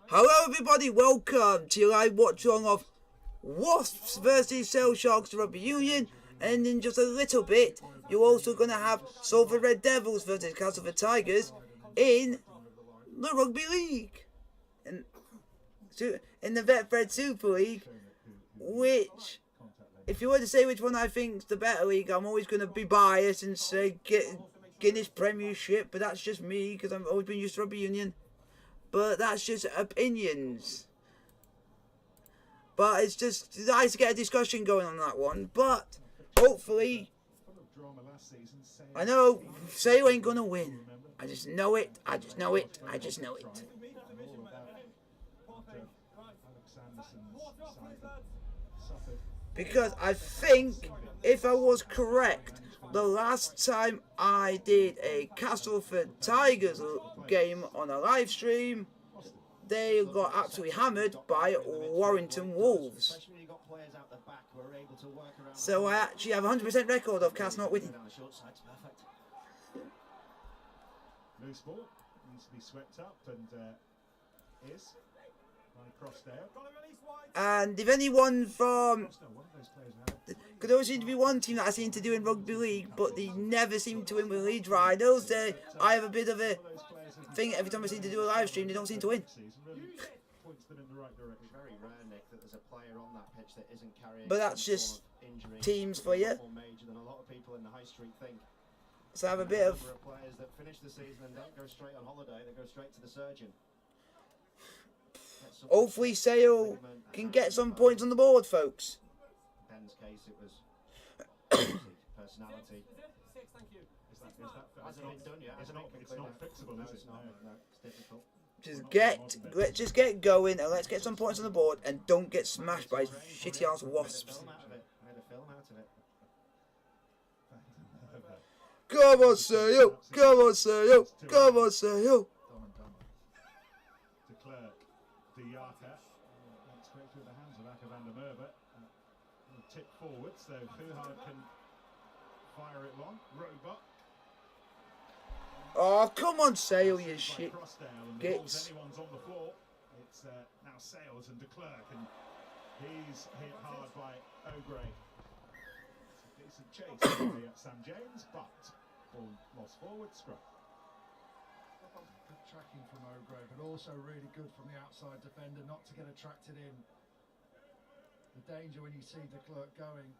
Hello everybody, welcome to your live watch along of Wasps versus Sale Sharks Rugby Union, and in just a little bit you're also going to have Salford Red Devils versus Castleford Tigers in the Rugby League, in the Betfred Super League, which, if you were to say which one I think's the better league, I'm always going to be biased and say Guinness Premiership, but that's just me because I've always been used to Rugby Union. But that's just opinions. But it's just nice to get a discussion going on that one. But hopefully, I know Sale ain't gonna win. I just know it. I just know it. I just know it. Because I think, if I was correct, the last time I did a Castleford Tigers game on a live stream, they got absolutely hammered by Warrington Wolves. So I actually have a 100% record of Cast not winning. Loose ball needs to be swept up and is by Crossdale. And if anyone from... Because there always seems to be one team that I seem to do in Rugby League, but they never seem to win with Leeds Rhinos. I have a bit of a thing, every time I seem to do a live stream, they don't seem to win. But that's just teams for you. So I have a bit of... Hopefully Sale can get some points on the board, folks. Ben's case, it was personality. It's not fixable, is it? No, it's difficult. Let's just get going and let's get some points on the board and don't get smashed by shitty ass Wasps. Come on, Sale! Come on, Sale! Come on, Sale! De Klerk, De Yarka, straight through the hands of Van der Merwe. Tip forward, so Fuhard can fire it long. Robot. Oh, come on, Sale, you shit. Gets. Anyone's on the floor. It's now Sales and De Klerk, and he's hit hard by O'Gray. It's a decent chase by Sam James, but ball lost forward, scrum. Good tracking from O'Gray, but also really good from the outside defender not to get attracted in. The danger when you see De Klerk going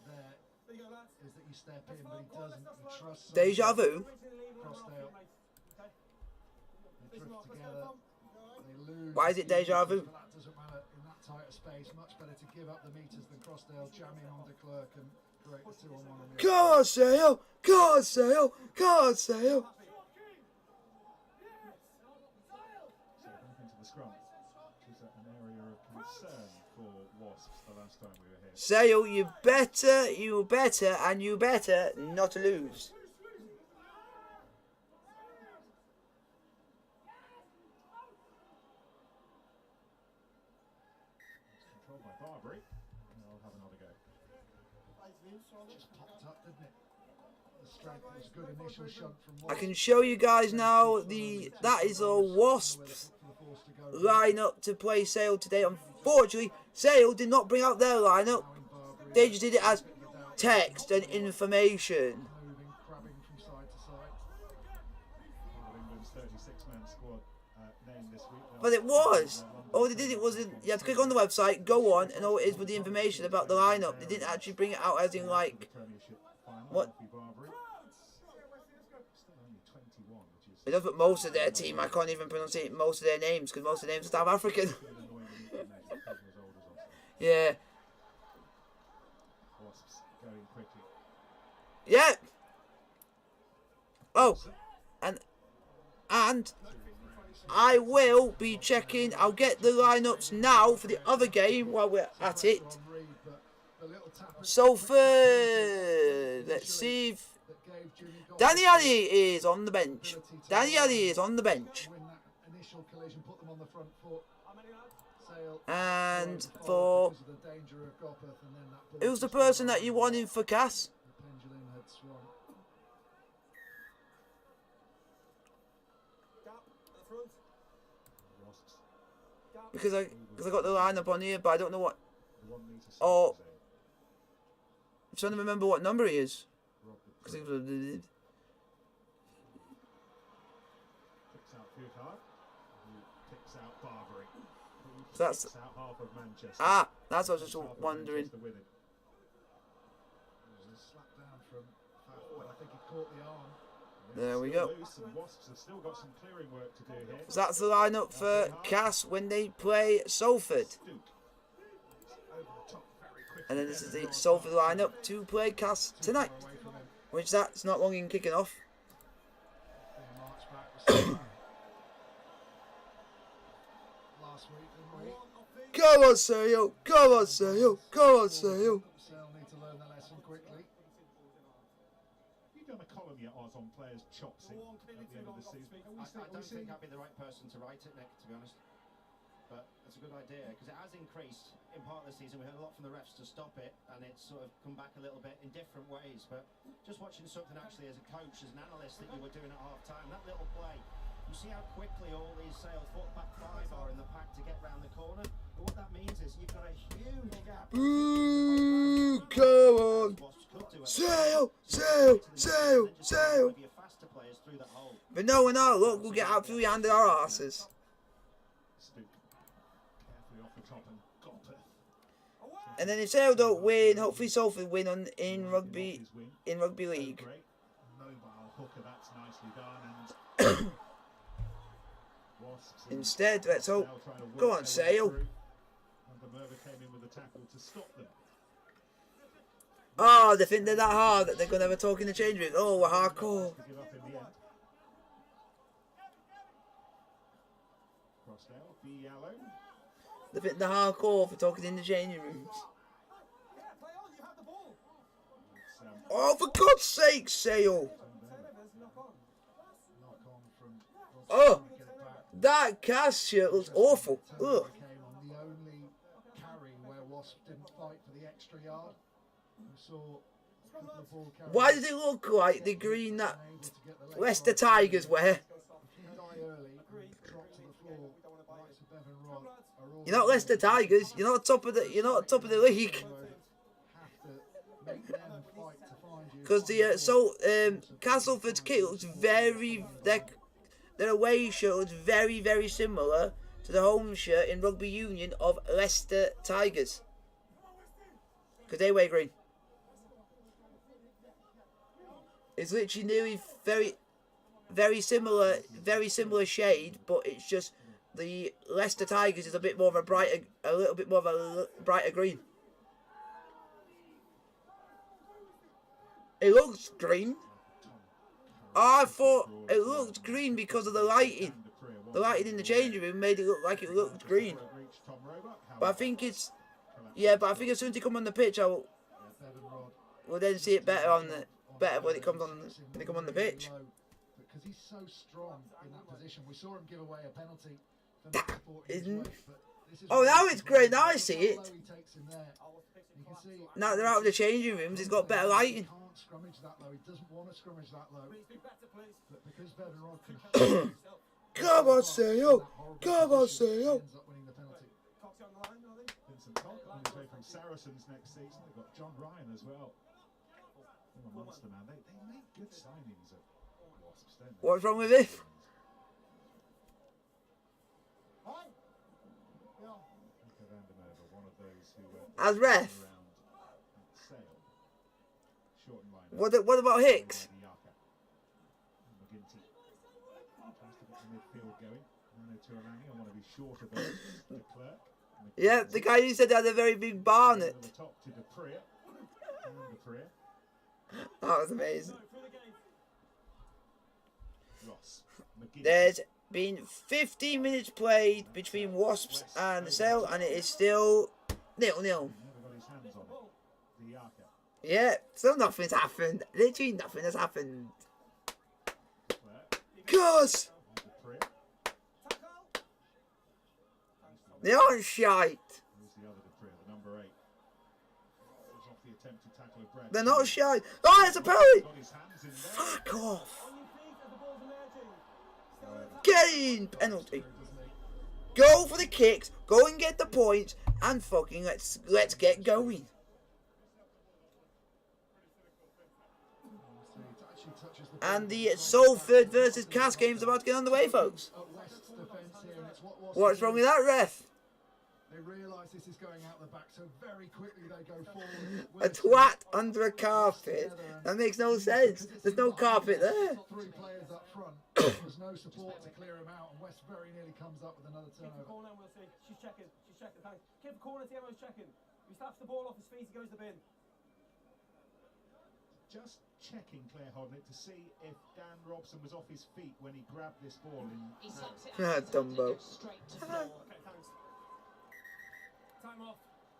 there is that you step in, but he doesn't. He trusts. Deja vu. Crossdale. They drift together. They lose. Why is it deja vu? But that doesn't matter in that tighter space. Much better to give up the meters than Crossdale jamming on De Klerk and create the 2-on-1 on the Come on, Sale! Come on, Sale! Come on, Sale! So back into the scrum, which is an area of concern for Wasps the last time we were here. Sale, you better not lose. It's controlled by Barbary, and I'll have another go. just popped up, didn't it? The strength was good initial shunt from I can show you guys now that is a Wasps lineup to play Sale today. Unfortunately, Sale did not bring out their lineup. They just did it as text and information. moving, crabbing from side to side. England's 36-man squad named this week. But it was. All they did it was, you had to click on the website, go on, and all it is with the information about the lineup. They didn't actually bring it out as in like, what? It does, but most of their team, I can't even pronounce it, most of their names, because most of the names are South African. Yeah. Wasps going quickly. Yeah. Oh, and I will be checking. I'll get the lineups now for the other game while we're at it. Salford. Let's see if Danny Ali is on the bench. Danny Ali is on the bench. And for who's the person that you want in for Cass? because I got the lineup on here, but I don't know what. The 1 metre Oh. centre zone. I'm trying to remember what number he is. Rob the 'Cause Prick. he was- Picks out Fugard, who picks out Barbary, who So that's- picks out half of Manchester. that's what I was just Half of wondering. Manchester with him. It was a slap down from Faf, but I think he caught the arm. There we Still go. loose, and Wasps have still got some clearing work to do here. So that's the lineup for Cass when they play Salford. Duke. Over the top very quickly. And then this is the Salford lineup to play Cass tonight. Far away from him. Which that's not long in kicking off. Being marched back was last week, didn't we? Go on, Sale! Go on, Sale! Go on, Sale! Sale need to learn the lesson quickly. Have you done a column yet, Oz, on players' chops in at the end of the season? I don't think I'd be the right person to write it, Nick, to be honest. But it's a good idea because it has increased in part of the season. We heard a lot from the refs to stop it, and it's sort of come back a little bit in different ways. But just watching something actually as a coach, as an analyst that you were doing at half time, that little play, you see how quickly all these Sale back five are in the pack to get round the corner. But what that means is you've got a huge gap. Ooh, come on! Sale! Sale! Sale! Sale! But no, we're not. Look, we'll get out through the hand of our asses. Duke. Carefully off the top and Gopeth. And then if Sale don't win, hopefully Salford win in rugby league. Great. Mobile hooker, that's nicely done. And Wasps and Instead, let's hope. Sale trying to work Go on, their way Sale. through. And the Merva came in with a tackle to stop them. Oh, they think they're that hard that they're going to have a talk in the change room. Oh, we're hardcore. To give up in the end. Crossdale, Diallo. They think they're hardcore for talking in the changing rooms. It's, Oh, for God's sake, Sale! Knock on from. Oh, Get it back. that cast shirt looks awful. Ugh. Came on the only carry where Wasps didn't fight for the extra yard. We saw a couple of ball carries. Why does it look like the green that Unable to get the legs Leicester right. Tigers wear? If you die early, drop to the floor. The likes of Bevan Rod are all You're not Leicester Tigers. You're not top of the. You're not top of the league. have to make them fight to find you. Because the Castleford's kit looks very. Their away shirt looks very similar to the home shirt in rugby union of Leicester Tigers. Because they wear green. It's literally nearly very similar shade, but it's just the Leicester Tigers is a little bit more of a brighter green. It looks green. I thought it looked green because of the lighting. The lighting in the changing room made it look like it looked green. But I think it's but I think as soon as they come on the pitch, we'll then see it better when it comes on when they come on the pitch. Because he's so strong in that position. We saw him give away a penalty for not supporting his isn't- weight, but this is Oh, really now it's great. Now I low see he it. takes him there. You can see Now they're out of the changing rooms. It's got better lighting. He can't scrummage that low. He doesn't want to scrummage that low. But because Bevan Rod can hold himself, Come on, Sale. Come on, he Sale. ends up winning the penalty. Vincent Cock on his way from Saracens next season. They've got John Ryan as well. They're a monster, man. They make good signings at Wasps, don't they? What's wrong with it? Nico van der Merwe, one of those who As ref? around at Sale. Shorten line. What about Hicks? McGinty tries to get the midfield going. Mano Tuilagi, I want to be short of those. De Klerk. Yeah, the guy who said they had a very big barn. Over the top to Dupree. And Dupree. That was amazing. Ross. McGinty. There's been 15 minutes played between Wasps and Sale, and it is still 0-0. Never got his hands on it. Diaka. Yeah, still nothing's happened. Literally nothing has happened. Klerk. Cause Dupree. they aren't shite. Who's the other Dupree? The number 8. This is off the attempted tackle of Brad. They're not shite. Oh, it's a penalty. Got his hands in there. Fuck off. Get in. Penalty. Go for the kicks. Go and get the points. And fucking let's get going. And the Salford versus Cass game's about to get underway, folks. What's wrong with that, ref? They realise this is going out the back, so very quickly they go forward. A twat under a carpet? That makes no sense. There's no carpet there. 3 players up front. There's no support to clear him out, and West very nearly comes up with another turnover. Corner, we'll see. She's checking. Thanks. Keep the corner, TMO's checking. If he slaps the ball off his feet, he goes to the bin. Just checking, Claire Hodnett, to see if Dan Robson was off his feet when he grabbed this ball in. He slaps it out Dumbo. straight to floor. Okay, thanks. Time off.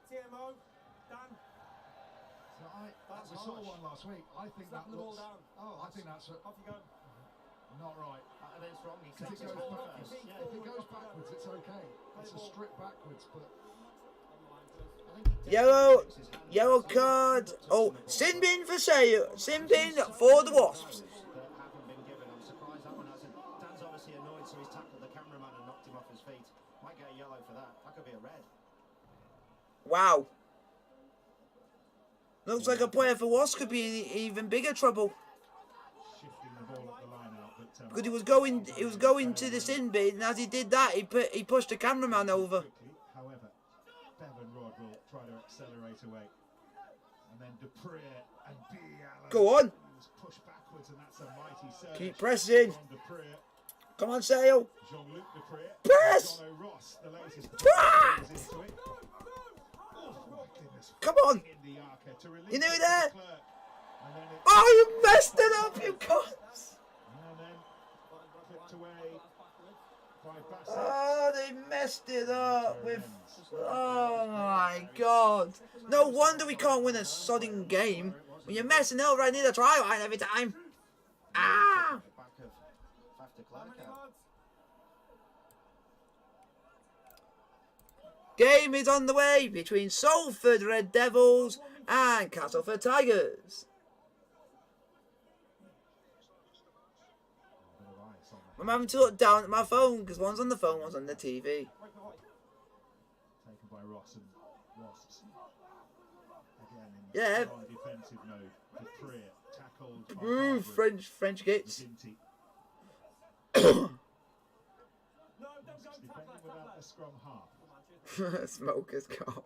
TMO, Dan. So we saw one last week. I think that Slapping the ball looks. down. Oh, I think that's Off you go. not right. And it's wrong. He Because takes it his goes ball backwards. first. If it goes backwards, it's okay. It's a strip backwards, but Yellow card. Oh, sin bin for sale. Sin bin for the Wasps. That haven't been given. I'm surprised that one hasn't. Dan's obviously annoyed, so he's tackled the cameraman and knocked him off his feet. Might get a yellow for that. That could be a red. Wow. Looks like a player for Wasps could be in even bigger trouble. Shifting the ball up the line out, but Because he was going to the sin bin, and as he did that, he pushed the cameraman over. quickly. However, Bevan Rod will try to accelerate away. And then Dupree and B. Allen. Go on. He was pushed backwards, and that's a mighty surge. Keep pressing. From Dupree. Come on, Sale. Jean-Luc Dupree. Press! John O'Ross, the latest. Press! Is into it. Oh, my goodness. Come on. In the arca to release You knew it to that? Clerk. And then it, Oh, you messed it up, you cunts. and then flipped away by Bassett. Oh, they messed it up with... Oh, my God. No wonder we can't win a sodding game when you're messing up right near the try line every time. Ah! Back of after Clark out. Game is on the way between Salford Red Devils and Castleford Tigers. I'm having to look down at my phone because one's on the phone, one's on the TV. Taken by Ross and Wasps. Again in Yeah. strong defensive mode. Dupree tackled by Ooh, Harwood. French gets. McGinty No, don't go defending tackle without that. a scrum half. Smoker's cough.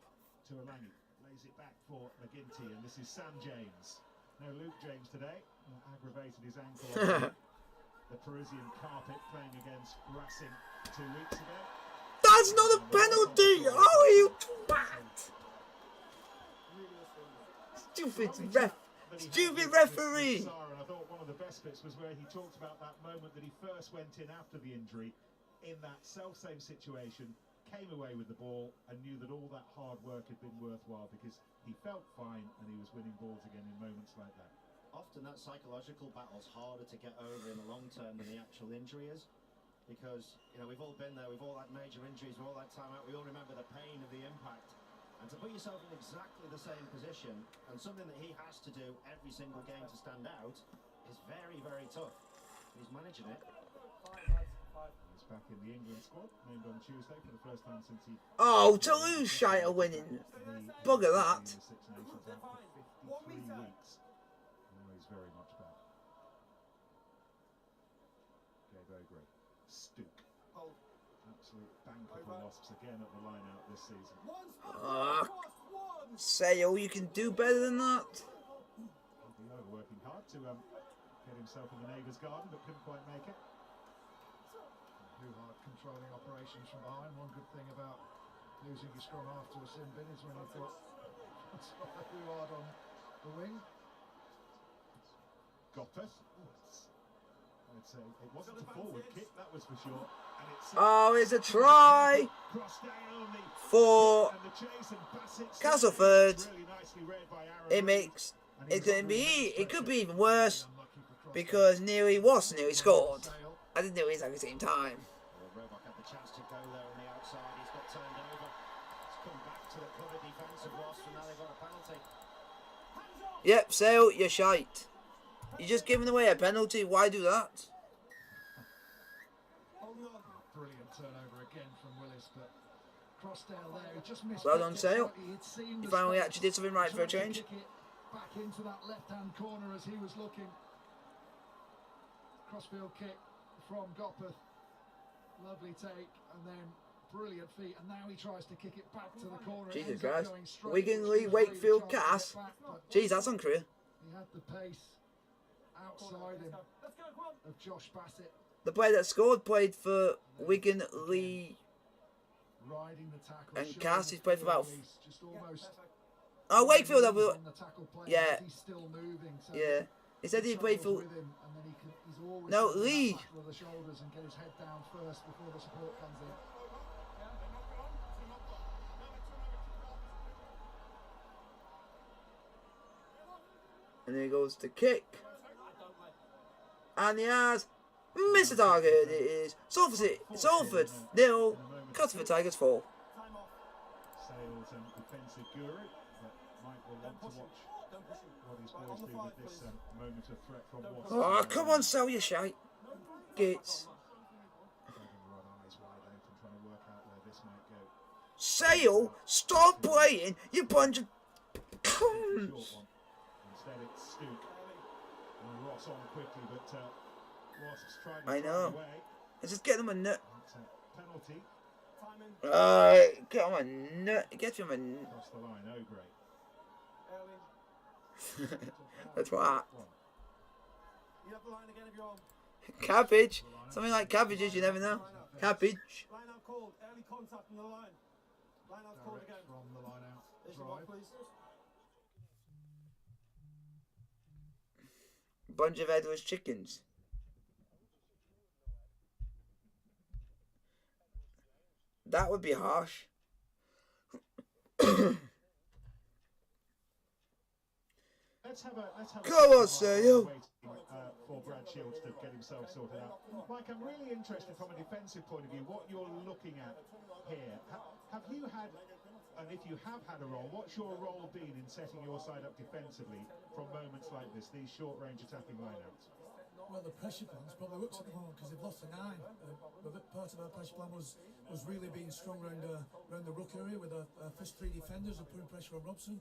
To Alangi, lays it back for McGinty, and this is Sam James. No Luke James today, aggravated his ankle on the Parisian carpet playing against Racing 2 weeks ago. That's not a penalty! Oh, you twat! Stupid referee! And I thought one of the best bits was where he talked about that moment that he first went in after the injury in that self-same situation, came away with the ball and knew that all that hard work had been worthwhile because he felt fine and he was winning balls again in moments like that. Often that psychological battle's harder to get over in the long term than the actual injury is, because we've all been there, we've all had major injuries, we've all had time out, we all remember the pain of the impact, and to put yourself in exactly the same position and something that he has to do every single game to stand out is very, very tough. He's managing it. He's back in the England squad, named on Tuesday for the first time since he Oh, Toulouse shite are winning. Bugger that. the Six Nations out for 53 weeks. Now he's very much back. Gabe Ogre, Stook. Absolute banker for Wasps again at the line out this season. Sale, you can do better than that. He'll be working hard to get himself in the neighbour's garden, but couldn't quite make it. Hard controlling operations from behind. One good thing about losing your scrum half to a sin bin is when you've got too hard on the wing. Goppeth. I'd say it wasn't a forward kick, that was for sure. And it's Oh, it's a try for and the chase and Bassett Castleford. really nicely read by Aaron It makes it could be even worse because nearly scored. I didn't do it at the same time. Roebuck had the chance to go there on the outside. He's got turned over. It's come back to the cover defence of Wasps, and now they've got a penalty. Yep, Sale, you're shite. You're just giving away a penalty. Why do that? Brilliant turnover again from Willis, but Crossdale there, he just missed. Well done, Sale. He'd seen You the finally space, actually did something right for a tried to change. kick it back into that left-hand corner as he was looking. Crossfield kick from Gopeth. Lovely take, and then brilliant feet, and now he tries to kick it back to the corner. Jesus Christ. Wigan Lee, Wakefield, Cass. Jeez, that's unreal. He had the pace outside him of Josh Bassett. The player that scored played for Wigan Lee Riding the tackle, and Cass. He's played for about... just almost Oh, Wakefield. on the tackle play, Yeah. he's still moving, so Yeah. He said he played for... with him, and then he's always No, got that Lee. battle of the shoulders and get his head down first before the support comes in. And then he goes to kick. And he has missed the target. It is Salford 0, Castleford Tigers 4. Sales and defensive guru, but Mike will want to watch what his boys do with this moment of threat from Wasps. Oh, come on, sell your shite. Gates. Sale, stop playing, you bunch of cunts. Instead it's Stook. And Ross on quickly, but Wasps tried to I know. away. Let's just get them a nut. It's a penalty. Get him a nut. Get him a nut. Across the line, O'Gray. That's what. You have the line again if you're on. Cabbage. Something like cabbages, you never know. Cabbage. Line out called. Early contact on the line. Line out's called again. From the line out. There's your mark, please. Bunch of headless chickens. That would be harsh. Let's have a Come on, Sale. For Brad Shields to get himself sorted out. Mike, I'm really interested from a defensive point of view what you're looking at here. Have you had, and if you have had a role, what's your role been in setting your side up defensively from moments like this, these short-range attacking lineouts? Well, the pressure plan's probably worked at the moment because they've lost the 9. Part of our pressure plan was really being strong around the ruck area with our first 3 defenders and putting pressure on Robson.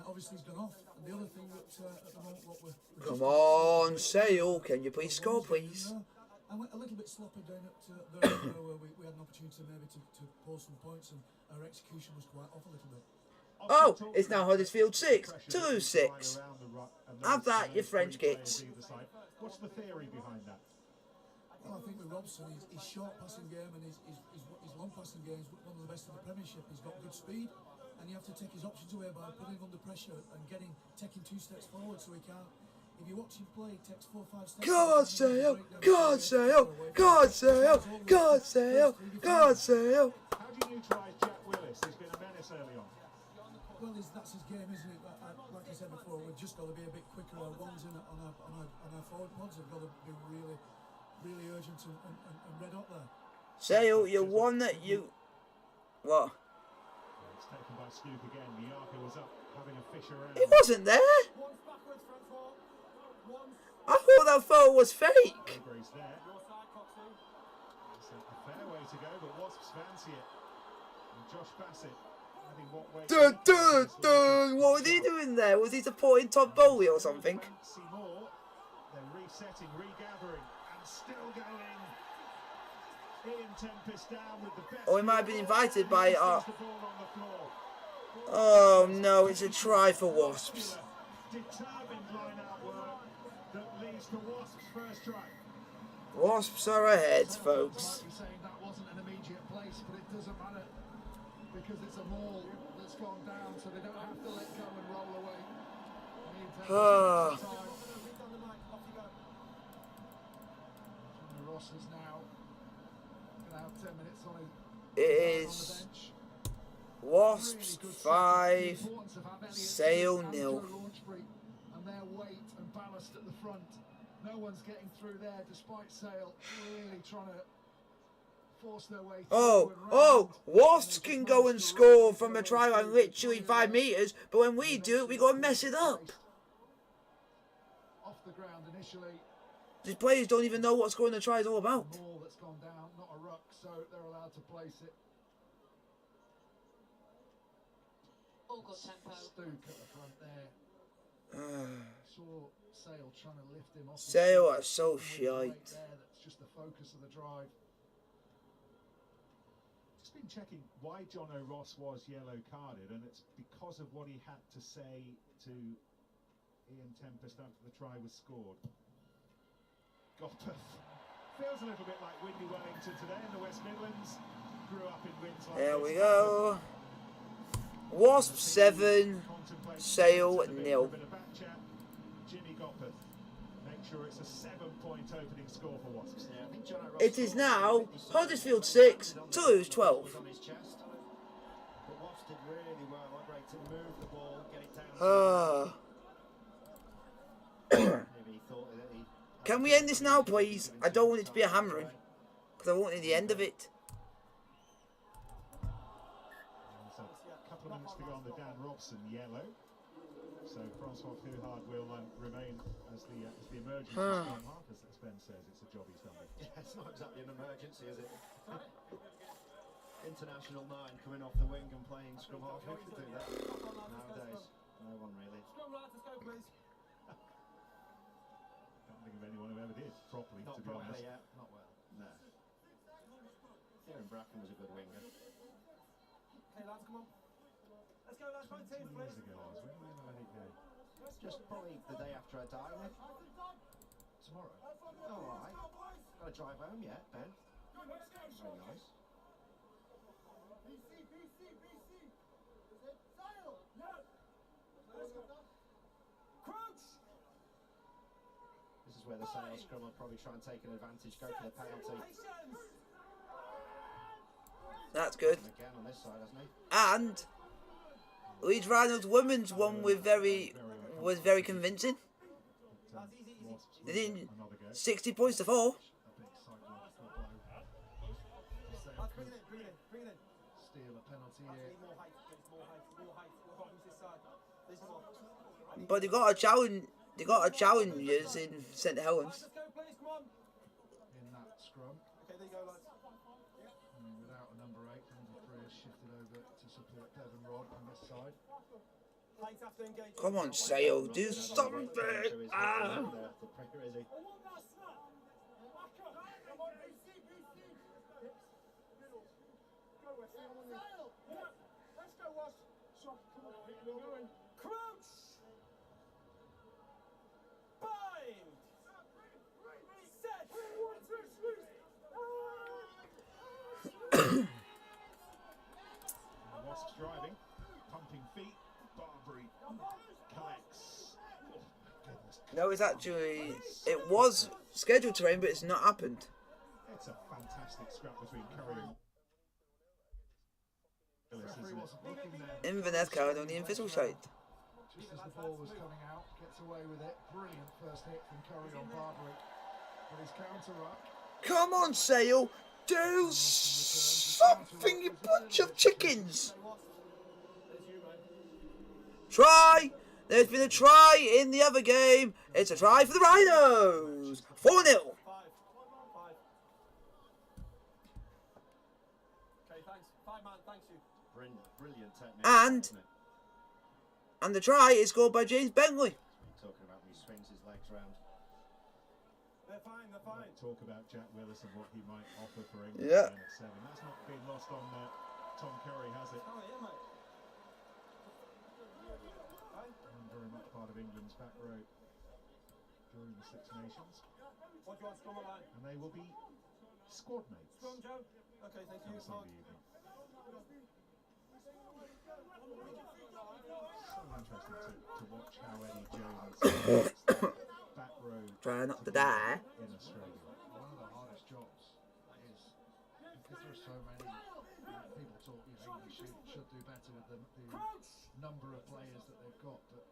Obviously he's gone off. And the other thing that at the moment what we're Come on, Sale. Can you please score, please? And we're a little bit sloppy down at there where we had an opportunity maybe to pull some points, and our execution was quite off a little bit. Oh, it's now Huddersfield 6, Toulouse 6. Have that, you French kids. What's the theory behind that? Well, I think with Robson, his short passing game and his long passing game is one of the best in the Premiership. He's got good speed, and you have to take his options away by putting him under pressure and taking 2 steps forward so he can't. If you watch him play, he takes 4 or 5 steps. God Sale, God Sale, God Sale, God Sale, God Sale. How do you neutralise Jack Willis? He's been a menace early on. Well, that's his game, isn't it? Like I said before, we've just got to be a bit quicker. Our ones on our forward pods have got to be really urgent and red hot there. Sale, you're one that you... What? It's taken by Stoop again. Miyaka was up having a fish around. He wasn't there. Once backwards, front four. Once. I thought that photo was fake. O'Gray's there. Your side, Coxie. It's a fair way to go, but Wasps fancy it. And Josh Bassett adding what way. Dun, dun, dun. What was he doing there? Was he supporting Todd Bowley or something? Fancy more. They're resetting, regathering, and still going. Ian Tempest down with the best. Or he might have been invited by... The ball on the floor. Oh no, it's a try for Wasps. Determined line-out work that leads to Wasps' first try. Wasps are ahead, folks. Might be saying that wasn't an immediate place, but it doesn't matter because it's a maul that's gone down, so they don't have to let go and roll away. Ah. Ross is now going to have 10 minutes on his It on is the bench. Wasps Really good 5, the importance of having Elliott Sale and 0. Joe Launchbury and their weight and ballast at the front. No one's getting through there despite Sale really trying to force their way through. Oh, and oh, round. Wasps can go and score from a try line literally 5 metres, but when we do it, we got to mess it up. Off the ground initially. These players don't even know what scoring the try is all about. Ball that's gone down, not so they're allowed to place it. All good tempo. Stook at the front there. Saw Sale trying to lift him off. Sale are so With his weight shite. there, that's just the focus of the drive. Just been checking why John O'Ross was yellow carded, and it's because of what he had to say to Ian Tempest after the try was scored. Gopeth feels a little bit like Whitney Wellington today in the West Midlands. Grew up in wins like There this. we go. Wasps 7, Sale 0. Jimmy Gopeth. Make sure it's a 7-point opening score for Wasps. Yeah, I think John O'Ross It is scored now really solid. Huddersfield 6, Toulouse 12. On his chest. But Wasps did really well. Obrey to move the ball, get it down. Ah. Maybe he thought that he... Can we end this now, please? I don't want it to be a hammering, because I want it the end of it. So a couple of minutes to go on the Dan Robson yellow. So Francois Couhard will remain as the emergency scrum half, as Ben says. It's a job he's done. Yeah, it's not exactly an emergency, is it? International 9 coming off the wing and playing scrum half. Who could do that nowadays? No one really. Scrum lads, let's go, please. Can't think of anyone who ever did properly, Not to be properly, honest. yeah. Not well. No. Kieran Bracken was a good winger. Okay, lads, come on. Let's go, lads. Both teams, 20 please. years ago, I was when we let it go. Just probably the day after I died, Nick. Tomorrow. Oh, all right. Got to drive home yet, Ben. Very nice. Crouch! This is where the Sale scrum will probably try and take an advantage, go for the penalty. Patience! That's good. And again on this side, hasn't he? And Leeds Rhinos women's one was very convincing. Lads, easy, easy. Wasps They with didn't another go. 60 points to 4. A big psychological blow. Sale Lads, bring could it in, bring it in, bring it in. steal a penalty Lads, we here. need more height, please, more height, more height. More problems this side. There's more. But they got a challenge. They got a challengers in St Helens. Lads, let's go, please, come on. In that scrum. Okay, there you go, lads. And without a number 8, number 3 has shifted over to support Devon Rod on this side. Height after engagement. Come on, Sale, do something. Ah. The pressure, is he? Crouch! Bind! Set! The Wasps driving, pumping feet. Barbary collects. Oh, my goodness. No, it's actually, it was scheduled to rain, but it's not happened. It's a fantastic scrap between Curry and Willis, Referee isn't it? wasn't looking there. Inverness card on the invisible side. Just as the ball was coming out, gets away with it. Brilliant first hit from Curry on Barbary. But his counter up. Come on, Sale, do something, you bunch of chickens. Try. There's been a try in the other game. It's a try for the Rhinos. 4-0. 5. 5. Okay, thanks. 5 man, thanks you. Brilliant technique. And- isn't it? And the try is scored by James Bentley. Talking about when he swings his legs round. They're fine, they're fine. Talk about Jack Willis and what he might offer for England Yeah. again at 7. That's not been lost on Tom Curry, has it? Oh, yeah, mate. And very much part of England's back row during the Six Nations. What do you want, scrum or line? And they will be squad mates Scrum, Joe? Okay, thank on you. Sunday evening. So interesting to watch how Eddie Jones back row Try not to die. in Australia. One of the hardest jobs is because there are so many people talk, England should do better with the number of players that they've got, but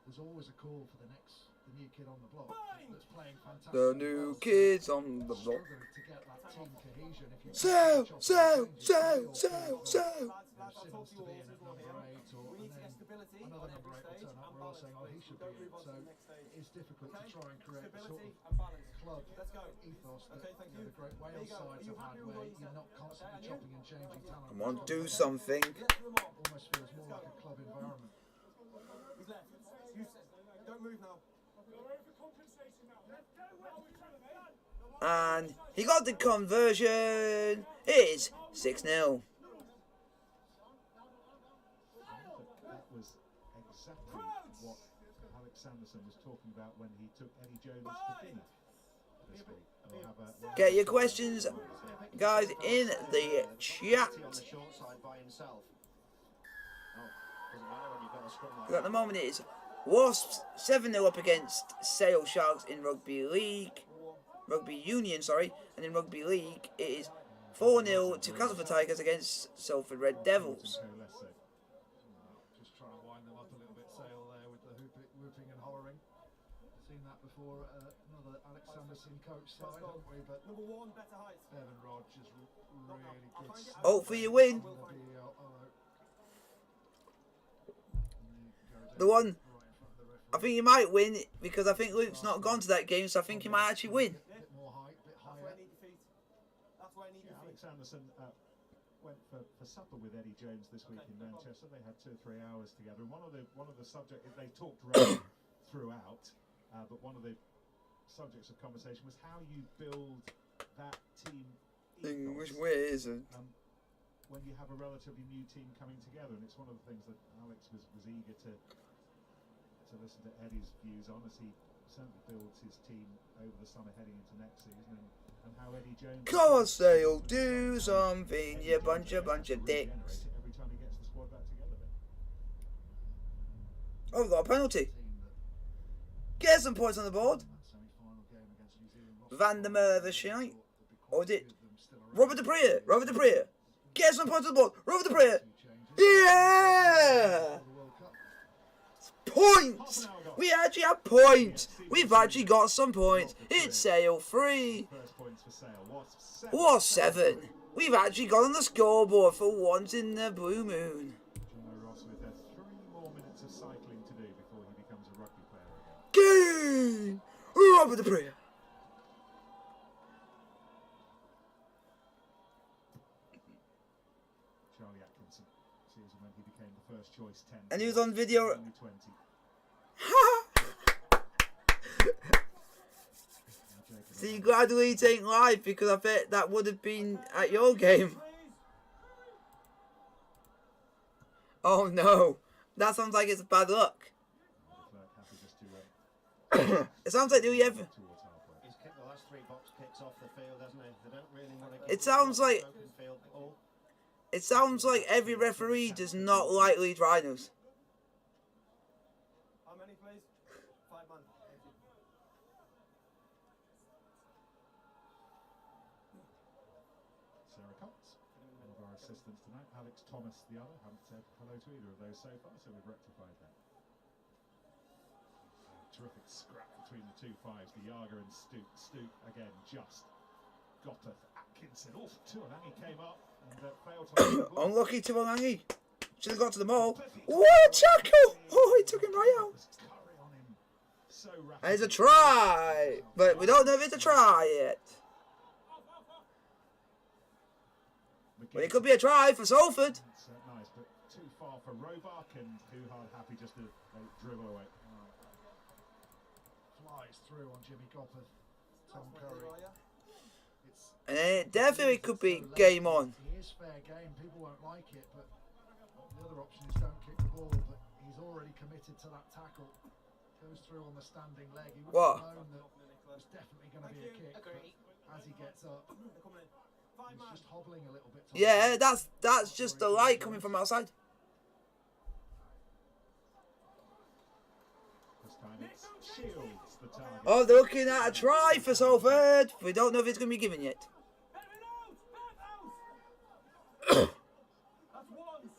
there's always a call for the new kid on the block that's playing fantastic. The new kids on the block. Struggling to get that team cohesion. If you So. Lads, I'll talk to you all. in at number 8 or We need to and get then stability another on number every 8 will stage turn up. and We're all balance. saying, oh, he should be Don't in. move on So to the next stage. it's difficult to Okay? try and create the sort Stability of and balance. club Let's go. ethos that Okay, thank the you. Great There Wales you go. Are sides you have had, happy with where what you chopping and changing talent. Come on, do something. Almost feels more like a club environment. He's left. Don't move now. And he got the conversion. It is 6-0. That was exactly what Alex Sanderson was talking about when he took Eddie Jones for dinner this week. We'll have Get your questions, guys, in the chat. On the short side by himself. Oh, doesn't matter when you've got a scrum like At the moment, it is Wasps 7-0 up against Sale Sharks in Rugby Union, sorry, and in Rugby League it is 4-0 to Castleford Tigers against Salford Red Devils. Just trying to wind them up a little bit, Sale there with the whooping and hollering. Seen that before another Alex Sanderson coach side, haven't we? But Number 1, better height. Devon Rogers really good. Hopefully you win. The one, I think you might win because I think Luke's not gone to that game, so I think he might actually win. Bit more height, bit That's why higher. I need defeat. That's why I need defeat. Alex Sanderson went for supper with Eddie Jones this week in Manchester. They had 2 or 3 hours together, and one of the subjects they talked rugby throughout, but one of the subjects of conversation was how you build that team Which ethos, way is it? when you have a relatively new team coming together, and it's one of the things that Alex was eager to listen to Eddie's views on as he certainly builds his team over the summer heading into next season, and how Eddie Jones. Come on, Sale, do something, you bunch of dicks. Every time he gets the squad back together. Oh, we've got a penalty. Get some points on the board. Van der Merwe shite. Or did Robert De Prier. Get some points on the board. Robert De Prier. Yeah! Points! We actually have points. We've actually got some points. It's Sale 3. First points for Sale. Wasps 7. We've actually got on the scoreboard for once in the blue moon. Jono Ross with 3 more minutes of cycling to do before he becomes a rugby player again. Game! Robert De Prier. Charlie Atkinson, season when he became the first choice 10. And he was on video. Only 20. See, gladly it ain't live because I bet that would have been at your game. Oh no, that sounds like it's bad luck. It sounds like nearly every. He's kicked the last 3 box kicks off the field, hasn't he? They don't really want to get It sounds like. open field ball. It sounds like every referee does not like Leeds Rhinos. How many, please? 5 man. Sarah Cox, one of our assistants tonight. Alex Thomas, the other. Haven't said hello to either of those so far, so we've rectified that. Terrific scrap between the 2 5s, the Yager and Stoop. Stoop again, just Goppeth, Atkinson. Oh, Tuolangi came up and failed to. Unlucky to Olangi. Should have got to the ball. What a tackle! Oh, he took him right out. Curry on him so And it's a rapidly. try, but we don't know if it's a try yet. But it could be a try for Salford. It's nice, but too far for Roebuck, and Huhard happy just to dribble away. Flies through on Jimmy Goppeth. Tom Curry. It's And it definitely could be game on. He is fair game. People won't like it, but the other option is don't kick the ball. But he's already committed to that tackle. Goes through on the standing leg. He would What? have known that it was definitely going to be a kick. Agree. But as he gets up, he's just hobbling a little bit. Tom Yeah, Curry. that's just the light coming from outside. This time it's Shields, the target. Oh, they're looking at a try for Salford. We don't know if it's going to be given yet. That's one.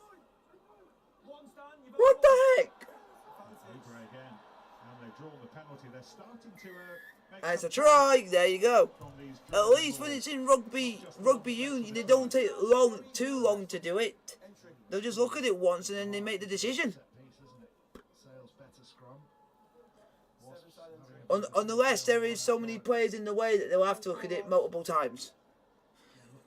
One stand. You've What the heck? Over again, and they've drawn the penalty. They're starting to make And it's a some try. There you go. from these At dribbling least when balls. it's in rugby union, they don't take too long to do it. They'll just look at it once and then they make the decision. Set piece, isn't it? Sale's better scrum. Wasps having a Unless there is so many players in the way that they'll have to look at it multiple times.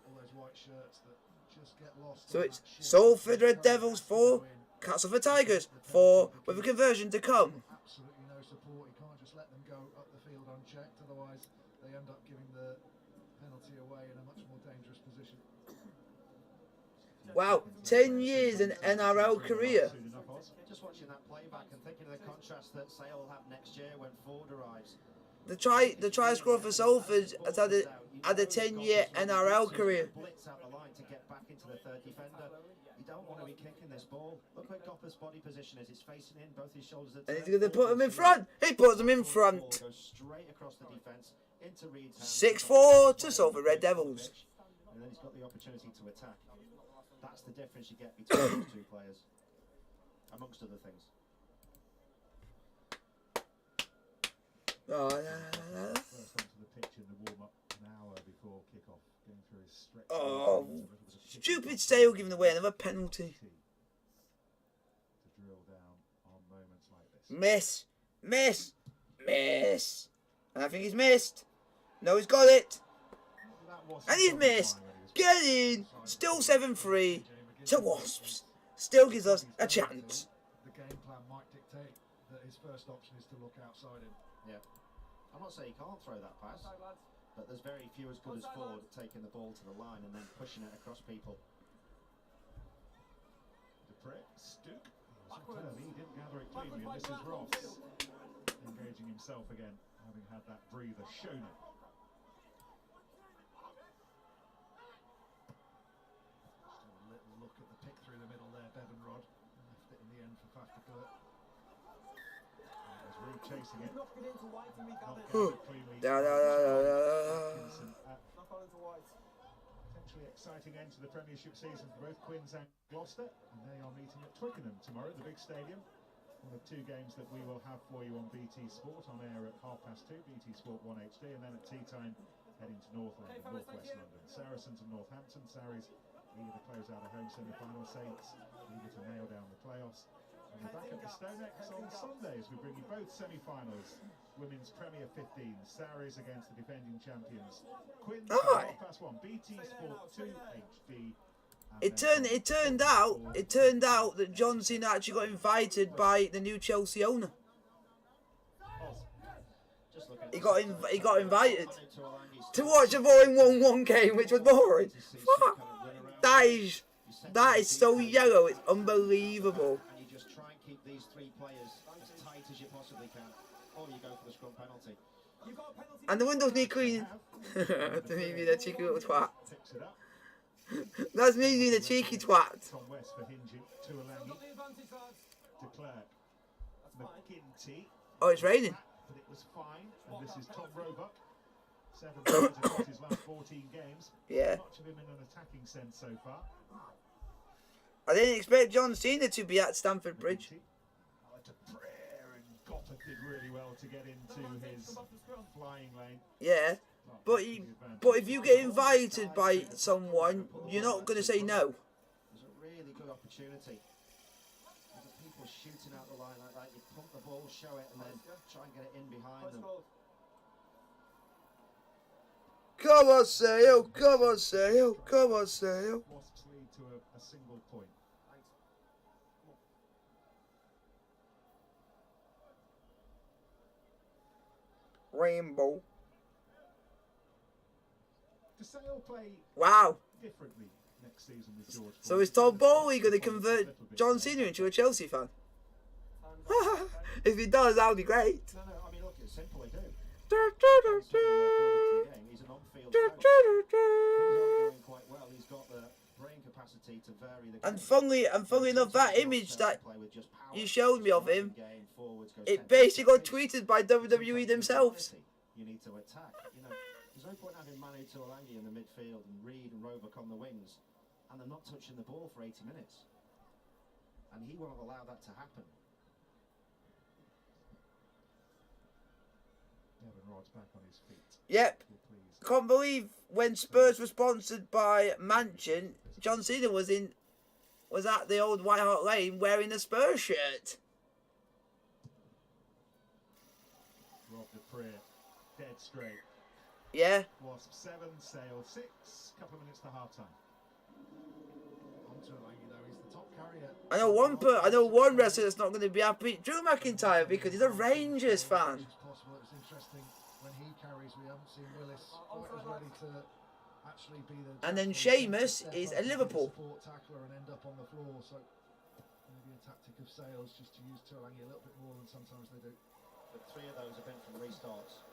all those white shirts that just get lost. So on it's that shift. Salford Red They Devils have to go 4, in. Castleford Tigers 4, with a conversion to come. Absolutely no support. You can't just let them go up the field unchecked, otherwise they end up giving the penalty away in a much more dangerous position. Wow, 10 years in NRL career. Just watching that playback and thinking of the contrast that Sale will have next year when Ford arrives. The try scorer for Salford has had a 10-year NRL career. Blitz out the line to get back into the third defender. You don't want to be kicking this ball. Look where Gopper's body position is. He's facing in, both his shoulders are And turned. he's going to put them in front. He puts them in front. Goes straight across the defence into Reed's hands. 6-4 to Salford Red Devils. And then he's got the opportunity to attack. That's the difference you get between those two players, amongst other things. Oh, First onto the pitch in the warm-up an hour before kick-off, going through his stretch. oh, stupid Sale giving away another penalty. To drill down on moments like this. Miss. And I think he's missed. No, he's got it. And he's missed. Get in. Still 7-3 to Wasps. Still gives us a chance. The game plan might dictate that his first option is to look outside him. Yeah. I'm not saying he can't throw that pass, but there's very few as good as Ford at taking the ball to the line and then pushing it across people. Dupre, Stuke. He didn't gather it cleanly, and this is Ross engaging himself again, having had that breather shown it. Still a little look at the pick through the middle there, Bevan Rod. Left it in the end for Faf de Klerk. There's Reed chasing it. Knock it into White and we got it. Gathered cleanly. Atkinson at Knock on into White. potentially exciting end to the Premiership season for both Quins and Gloucester, and they are meeting at Twickenham tomorrow, the big stadium. One of two games that we will have for you on BT Sport on air at 2:30, BT Sport 1 HD, and then at tea time heading to North London, North West London. Saracens and Northampton. Sarries eager to close out a home semi-final. Saints eager to nail down the playoffs. And we're back at the Stonex on Sunday as we bring you both semi-finals. Women's Premier 15, Sarries against the defending champions Quins. Aye. 1:30, BT Sport 2 HD. It turned out that John Cena actually got invited by the new Chelsea owner. He got invited to watch a boring 1-1 game, which was boring. Fuck. That is so yellow. It's unbelievable. And you just try and keep these three players as tight as you possibly can, or you go for the scrum penalty. And the windows need cleaning. To me, being a cheeky little twat. Picks it up. That's me being a cheeky twat. Tom West for hinging to Alangi, de Klerk, McGinty, Oh, it's raining. but it was fine. And this is Tom Roebuck, 7 points across his last 14 games. Yeah. Much of him in an attacking sense so far. I didn't expect John Cena to be at Stamford Bridge. Dupre and Gopper did really well to get into his flying lane. Yeah. But if you get invited by someone, you're not going to say no. It was a really good opportunity. With the people shooting out the line like that, you pump the ball, show it, and then try and get it in behind them. Come on, Sale. Come on, Sale. Come on, Sale. Wasps lead to a single point. Rainbow. Does Sale play Wow. differently next season with George? So is Todd Bowley going to convert John Cena into a Chelsea fan? If he does, that would be great. No, I mean, look, it's simple, they do. He's an on-field coach. Things aren't going quite well. He's got the brain capacity to vary the And funnily enough, that image that you showed me of him, it basically got tweeted by WWE themselves. You need to attack. You know, there's no point having Manu Tuolangi in the midfield and Reed and Roebuck on the wings, and they're not touching the ball for 80 minutes. And he won't allow that to happen. Evan Rod's back on his feet. Yep. Please. Can't believe when Spurs were sponsored by Mansion, John Cena was at the old White Hart Lane wearing a Spurs shirt. Rob Dupre, dead straight. Yeah. Wasps 7, Sale 6. Couple of minutes to half time. Onto Langy though, he's the top carrier. I know one wrestler that's not going to be happy. Drew McIntyre, because he's a Rangers fan. It's possible. It's interesting when he carries. We haven't seen Willis quite as ready to actually be the. And then champion. Sheamus is a Liverpool. Support tackler and end up on the floor. So maybe a tactic of Sales just to use Tuolangi a little bit more than sometimes they do. But 3 of those have been from restarts.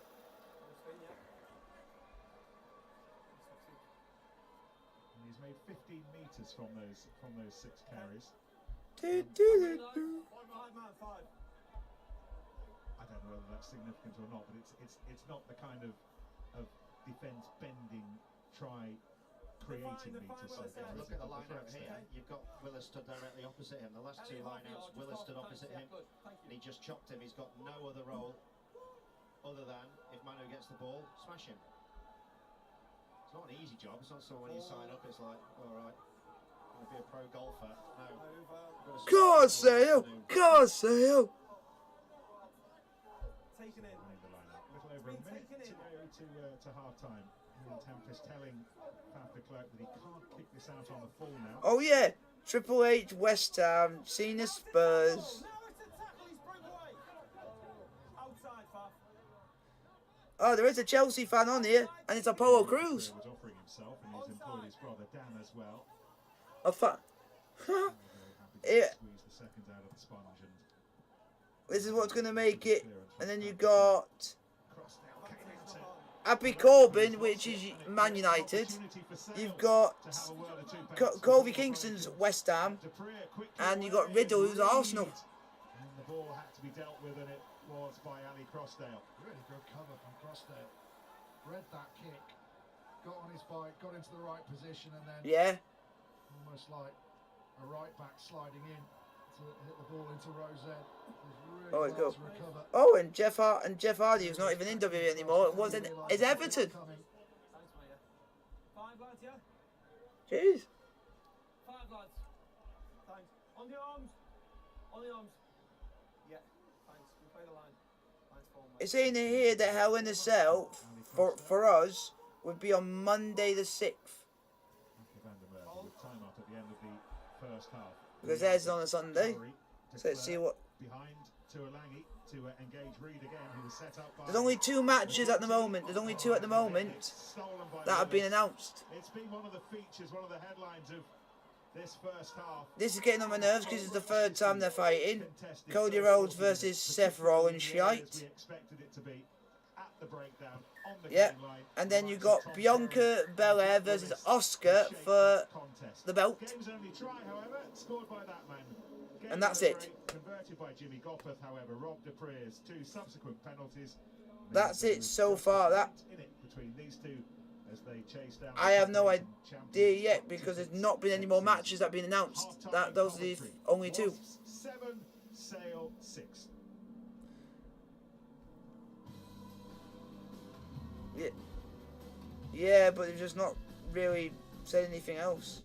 And he's made 15 metres from those 6 carries. Do. 5 man, 5. I don't know whether that's significant or not, but it's not the kind of defence bending, creating metres so far. Look at the line out here. You've got Willis stood directly opposite him. The last 2 line-outs, Willis stood opposite him, and he just chopped him. He's got no other role other than, if Manu gets the ball, smash him. It's not an easy job. It's not someone you sign up, it's like, all right, I'm going to be a pro golfer. No. God Sale! God Sale! Taken in. A little over a minute to go to half time. Tempest telling Pat de Klerk that he can't kick this out on the full now. Oh yeah, Triple H, West Ham, Cena, Spurs. Now it's a tackle, he's broke away. Outside, Faf. Oh, there is a Chelsea fan on here, and it's Apollo Crews. He was offering himself, and he's employed his brother Dan as well. A fan. Very happy to Yeah. squeeze the seconds out of the sponge and This is what's going to make it. And then you got Crossdale came into Happy Corbin, which is Man United. You've got Kofi Kingston's West Ham. And you got Riddle, who's Arsenal. And the ball had to be dealt with, and it was by Ali Crossdale. Really good cover from Crossdale. Read that kick, got on his bike, got into the right position, and then Yeah. almost like a right back sliding in to hit the ball into Rosette. Really Oh, it's well good. to recover. Oh, and Jeff Hardy, who's not even in WWE anymore, it wasn't. It's Everton. Thanks, mate. 5 lads, yeah? Jeez. 5 lads. Thanks. On the arms. On the arms. Yeah. Thanks. You play the line. Line's full, mate. It's saying here that Hell in a Cell for us would be on Monday the 6th. With time up at the end of the first half. Because theirs is on a Sunday. So let's see what. Behind Tuolangi to engage Reed again, who was set up by. There's only 2 matches at the moment. There's only 2 at the moment that have been announced. It's been one of the features, one of the headlines of this first half. This is getting on my nerves because it's the 3rd time they're fighting. Cody Rhodes versus Seth Rollins shite. We expected it to be at the breakdown on the Yeah. game line. And then you got Bianca Belair versus Asuka for the belt. Game's only try, however, scored by that man. And that's it. Converted by Jimmy Gopperth, however, Rob Dupree's 2 subsequent penalties. That's it so far. That In it between these two as they chase down. I have no idea yet because there's not been any more matches that have been announced. Those are the only 2. 7, Sale 6. Yeah, but they've just not really said anything else.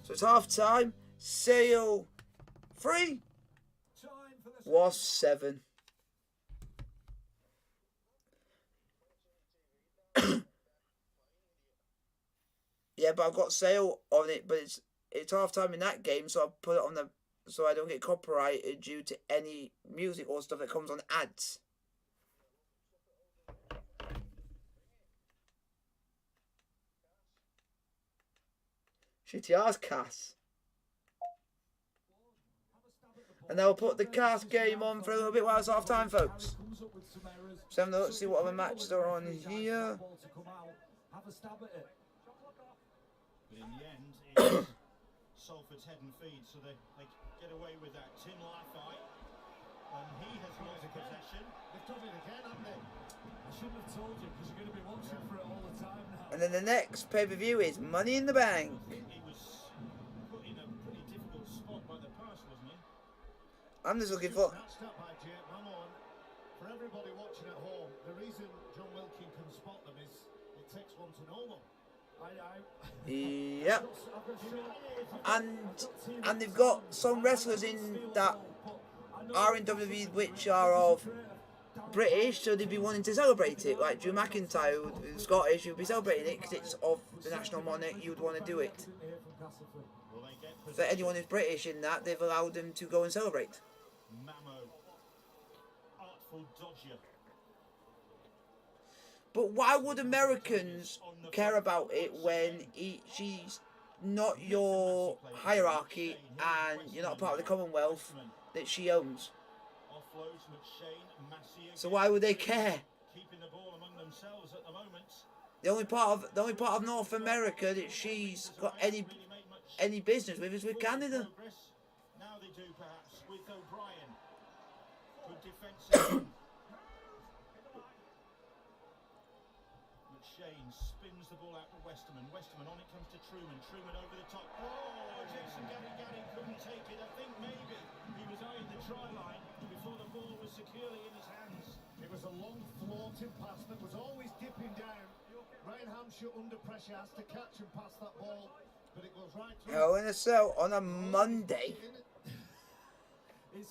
So it's half time. Sale 3. Was 7. Yeah, but I've got Sale on it, but it's half time in that game, so I put it on the so I don't get copyrighted due to any music or stuff that comes on ads. Shitty ass Cass. And they'll put the Cass game on for a little bit while it's half time, folks. So having a look, see what other matches are on here. But in the end, it's Salford's head and feed, so they get away with that. Tim Laffey, and he has lost possession. They've done it again, haven't they? I shouldn't have told you because you're going to be watching for it all the time now. And then the next pay-per-view is Money in the Bank. He was put in a pretty difficult spot by the purse, wasn't he? I'm just looking for... Snatched up by Jake Mammon. For everybody watching at home, the reason John Wilkin can spot them is it takes one to know them. Yep. And they've got some wrestlers in that are in WWE which are of British, so they'd be wanting to celebrate it. Like Drew McIntyre, who's Scottish, you'd be celebrating it because it's of the national monarch. You'd want to do it. For anyone who's British in that, they've allowed them to go and celebrate. Mamo, artful dodger. But why would Americans care about it when she's not your hierarchy and you're not part of the Commonwealth that she owns? So why would they care? The only part of North America that she's got any business with is with Canada. Now they do perhaps with O'Brien. Good defensive. McShane spins the ball out to Westerman. Westerman on it comes to Truman. Truman over the top. Oh, Jason Gallagher couldn't take it. I think maybe he was eyeing the try line before the ball was securely in his hands. It was a long floating pass that was always dipping down. Ryan Hampshire under pressure has to catch and pass that ball, but it goes right through. Hell in a cell on a Monday.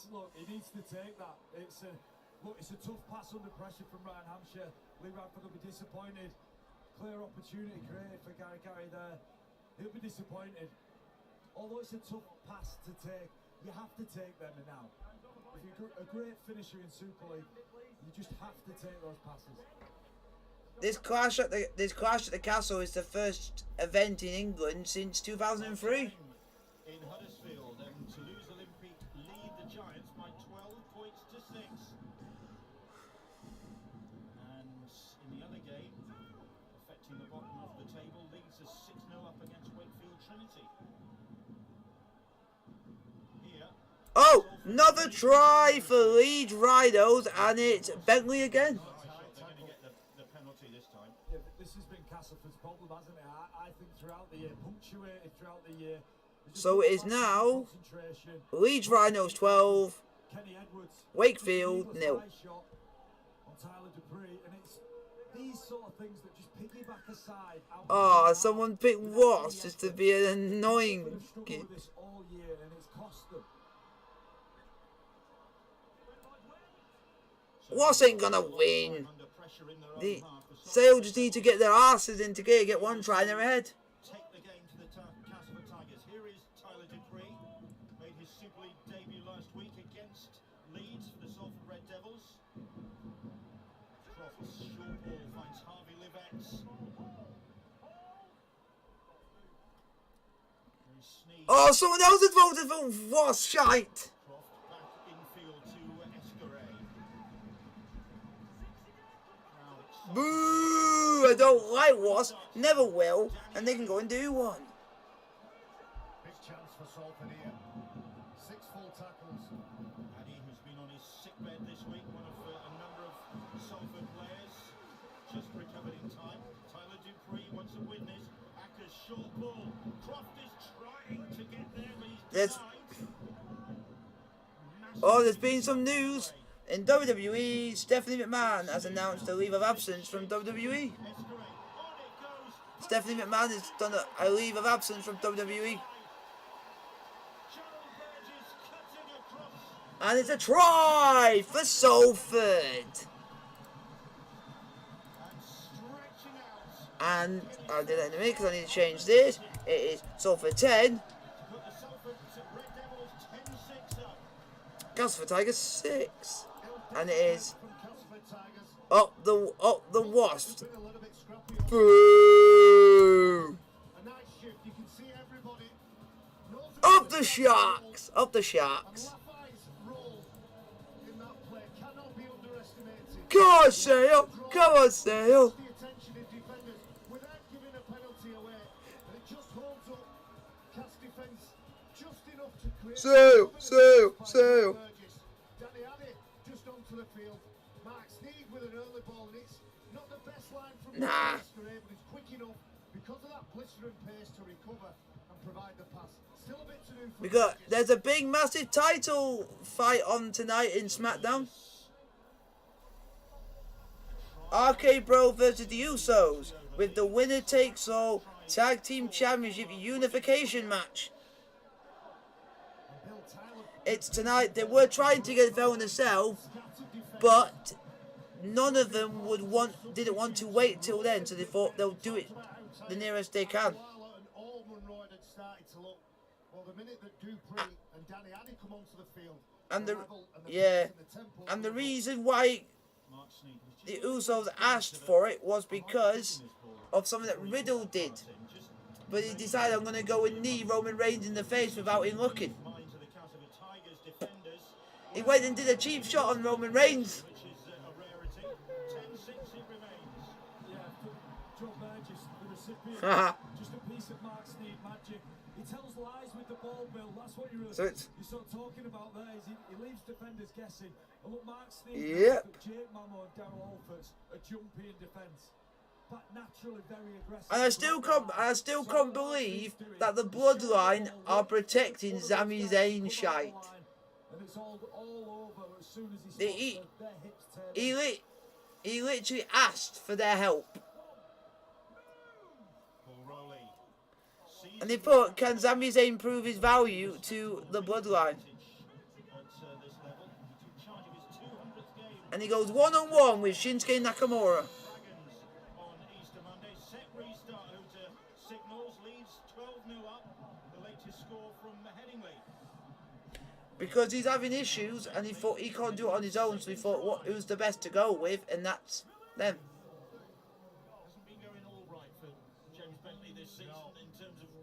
Look, he needs to take that. It's a tough pass under pressure from Ryan Hampshire. Lee Radford will be disappointed. Clear opportunity created for Gary there. He'll be disappointed. Although it's a tough pass to take, you have to take them now. If you're a great finisher in Super League, you just have to take those passes. This clash at the Castle is the first event in England since 2003. In Huddersfield, and Toulouse Olympique lead the Giants by 12 points to 6. And in the other game, affecting the bottom of the table, Leeds are 6-0 up against Wakefield Trinity. Here. Oh, another try for Leeds Rhinos, and it's Bentley again. This has been Castleford's problem, hasn't it? I think throughout the year, punctuated throughout the year. So it is now Leeds Rhinos 12, Wakefield 0. On Tyler Dupree, and it's these sort of things that just piggyback aside. Oh, someone picked Wasps just to be an annoying Struggled kid. with this all year, and it's cost them. Wasps ain't gonna win. The Sale just need to get their asses into gear, get one try in their head. Take the game to the Castleford Tigers. Here is Tyler Dupree. Made his Super League debut last week against Leeds for the Salford Red Devils. Croft's short ball finds Harvey Livets. Oh, someone else has voted for Wasps, shite. Croft back infield to Escaray. Boo! I don't like Wasps, never will, and they can go and do one. Big chance for Salford here. 6 full tackles. Addy, who's been on his sick bed this week, one of a number of Salford players, just recovered in time. Tyler Dupree wants to win this. Acker's short ball. Croft is trying to get there, but he's Oh, there's been some news. In WWE, Stephanie McMahon has announced a leave of absence from WWE. Stephanie McMahon has done a leave of absence from WWE. And it's a try for Salford. And I'll do that in a minute because I need to change this. It is Salford 10. Castleford Tigers 6. And it is up the Wasps. Boo! Up the Sharks! Up the Sharks! Come on, Sale! Come on, Sale! Sale! Nah. There's a big massive title fight on tonight in SmackDown. RK Bro versus the Usos with the winner takes all tag team championship unification match. It's tonight. They were trying to get it Hell in a Cell, but none of them didn't want to wait till then, so they thought they'll do it the nearest they can. And the reason why the Usos asked for it was because of something that Riddle did. But he decided, I'm going to go and knee Roman Reigns in the face without him looking. He went and did a cheap shot on Roman Reigns. Just a piece of Mark Sneed magic. He tells lies with the ball, Bill. That's what you're So sort of talking about there. Is he leaves defenders guessing. And look, Mark Sneed, Jake Mamo and Daryl Alford's a jumpy in defence. But naturally very aggressive. And I still can't believe that the Bloodline are protecting Sami Zayn shite. And it's all over as soon as he their hips turn. He literally asked for their help. And they thought, can Sami Zayn prove his value to the Bloodline? And he goes one-on-one with Shinsuke Nakamura. Because he's having issues and he thought he can't do it on his own, so he thought who's the best to go with, and that's them. Hasn't been going all right for James Bentley this season in terms of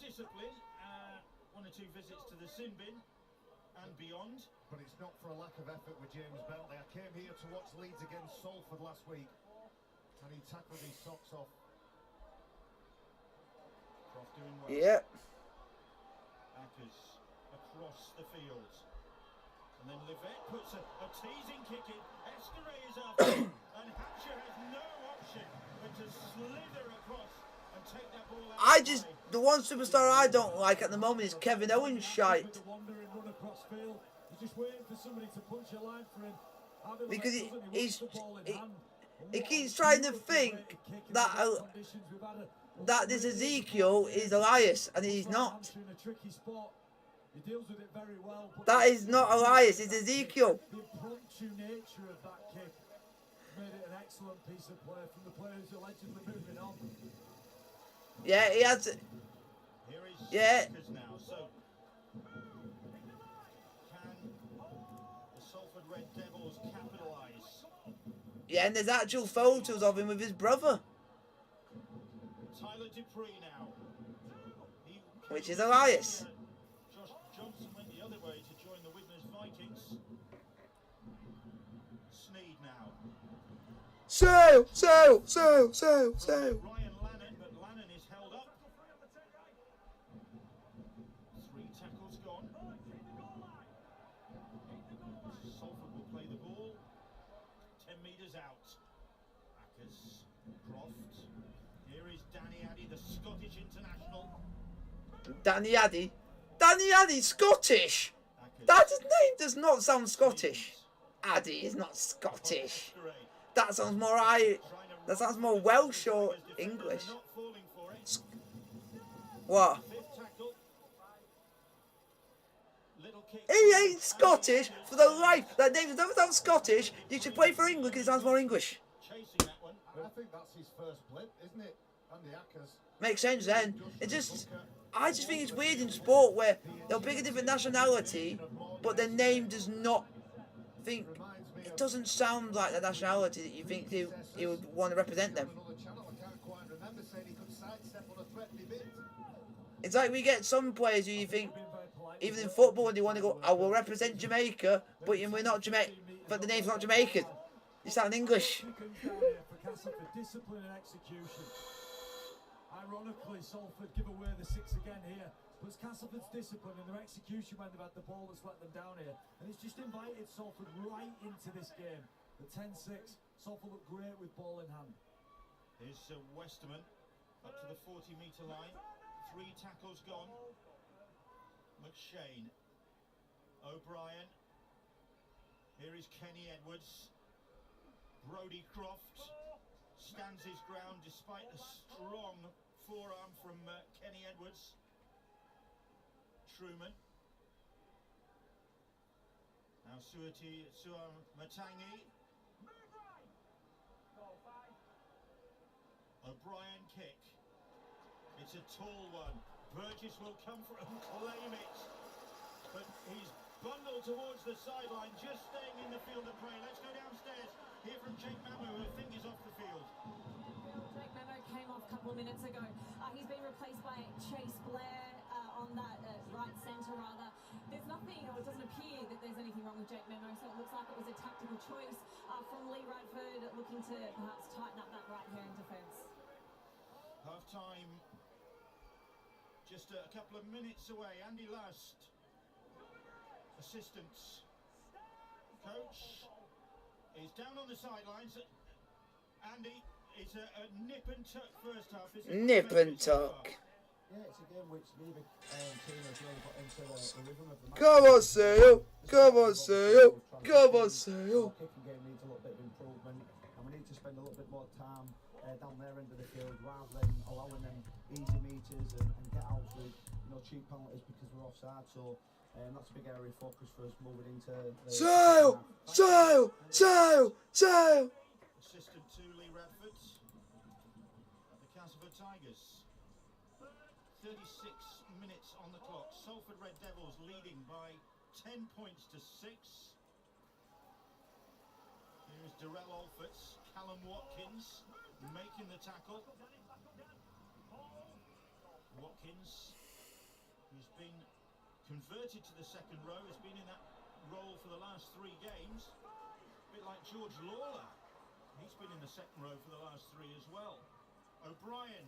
discipline. 1 or 2 visits to the sin bin and beyond. But it's not for a lack of effort with James Bentley. I came here to watch Leeds against Salford last week, and he tackled his socks off. Croft doing well. Yep. Ackers across the field. And then Livette puts a teasing kick in. Escaray is after him, and Hampshire has no option but to slither across and take that ball out. The one superstar I don't like at the moment is Kevin Owens shite. Because he keeps trying to think that this Ezekiel is Elias, and he's not. That is not Elias, it's Ezekiel. The impromptu nature of that kick made it an excellent piece of play from the player who's allegedly moving on. Yeah, he has. Yeah. Now, so can the Salford Red Devils capitalise? Yeah, and there's actual photos of him with his brother, Tyler Dupree now. which is Elias. Josh Johnson went the other way to join the Widmer's Vikings. Sneed now. So. Ryan Lannon, but Lannon is held up. 3 tackles gone. Salford will play the ball. 10 metres out. Ackers, Croft. Here is Danny Addy, the Scottish international. Danny Addy, Scottish? His name does not sound Scottish. Addy is not Scottish. That sounds more Welsh or English. What? He ain't Scottish for the life. That name doesn't sound Scottish. You should play for England because it sounds more English. I think that's his first blip, isn't it? Andy Ackers. Makes sense then. I just think it's weird in sport where they'll pick a different nationality, but their name does not think. It doesn't sound like the nationality that you think he would want to represent them. It's like we get some players who you think, even in football, when they want to go, I will represent Jamaica, but we're not Jamaican, but the name's not Jamaican. You sound English. Ironically, Salford give away the 6 again here. But it's Castleford's discipline and their execution when they've had the ball that's let them down here. And it's just invited Salford right into this game. The 10-6, Salford look great with ball in hand. Here's Westerman up to the 40-metre line. 3 tackles gone. McShane. O'Brien. Here is Kenny Edwards. Brodie Croft stands his ground despite a strong forearm from Kenny Edwards. Truman. Now Suamatangi. O'Brien kick. It's a tall one. Burgess will come for and claim it. But he's bundled towards the sideline, just staying in the field of play. Let's go downstairs. Hear from Jake Mamu, who I think is off the field. Jake Mamu came off a couple of minutes ago. He's been replaced by Chase Blair on that right centre, rather. There's nothing, or it doesn't appear that there's anything wrong with Jake Mamu, so it looks like it was a tactical choice from Lee Radford, looking to perhaps tighten up that right-hand defence. Half-time, just a couple of minutes away. Andy Last, assistant coach, is down on the sidelines. Andy, it's a nip and tuck first half. Nip and tuck. Yeah, it's a game which neither team has really got into the rhythm of the match. Come on, Sale. Come on, Sale. Come on, Sale. The kicking game needs a little bit of improvement, and we need to spend a little bit more time down their end of the field rather than allowing them easy meters and get out with cheap penalties because we're offside. So that's a big area of focus for us moving into the Sale. Sale. Sale. Sale. Assistant to Lee Radford at the Castleford Tigers. 36 minutes on the clock. Salford Red Devils leading by 10 points to 6. Here's Darrell Alfords, Callum Watkins making the tackle. Watkins, who's been converted to the second row, has been in that role for the last 3 games. A bit like George Lawler. He's been in the second row for the last 3 as well. O'Brien,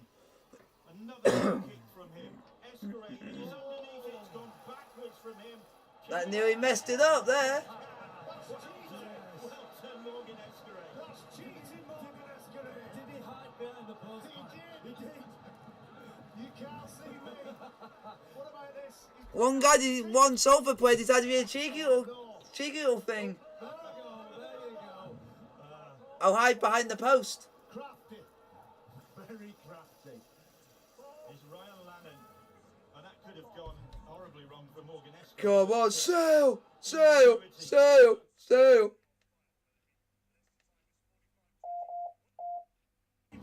another kick from him. Escaray is underneath it. It's gone backwards from him. That nearly messed it up there. Well done, Morgan Escaray. That's cheating, Morgan Escaray. Did he hide behind the post? He did. You can't see me. What about this? One Salford player decided to be a cheeky little thing. There you go. I'll hide behind the post. Crafty. Very crafty. Is Ryan Lannon. And that could have gone horribly wrong for Morgan Escaray. Come on, Sale. Sale. Sale. Sale.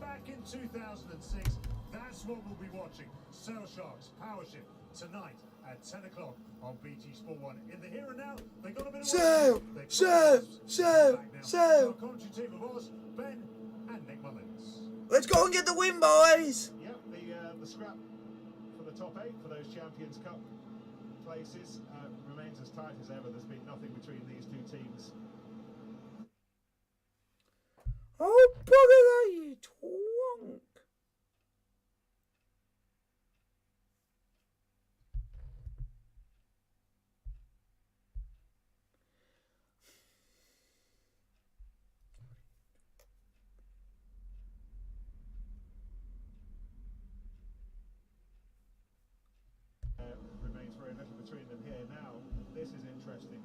Back in 2006, that's what we'll be watching. Sail Sharks Powership tonight at 10 o'clock on BT Sport 1. In the here and now, they got a bit of Sail. Sail. Sail. Sail. Commentary team of ours, Ben and Nick Mullins. Let's go and get the win, boys. Yep, the scrap for the top 8 for those Champions Cup places remains as tight as ever. There's been nothing between these 2 teams. Oh, bugger that, you twonk. Remains very little between them here now. This is interesting.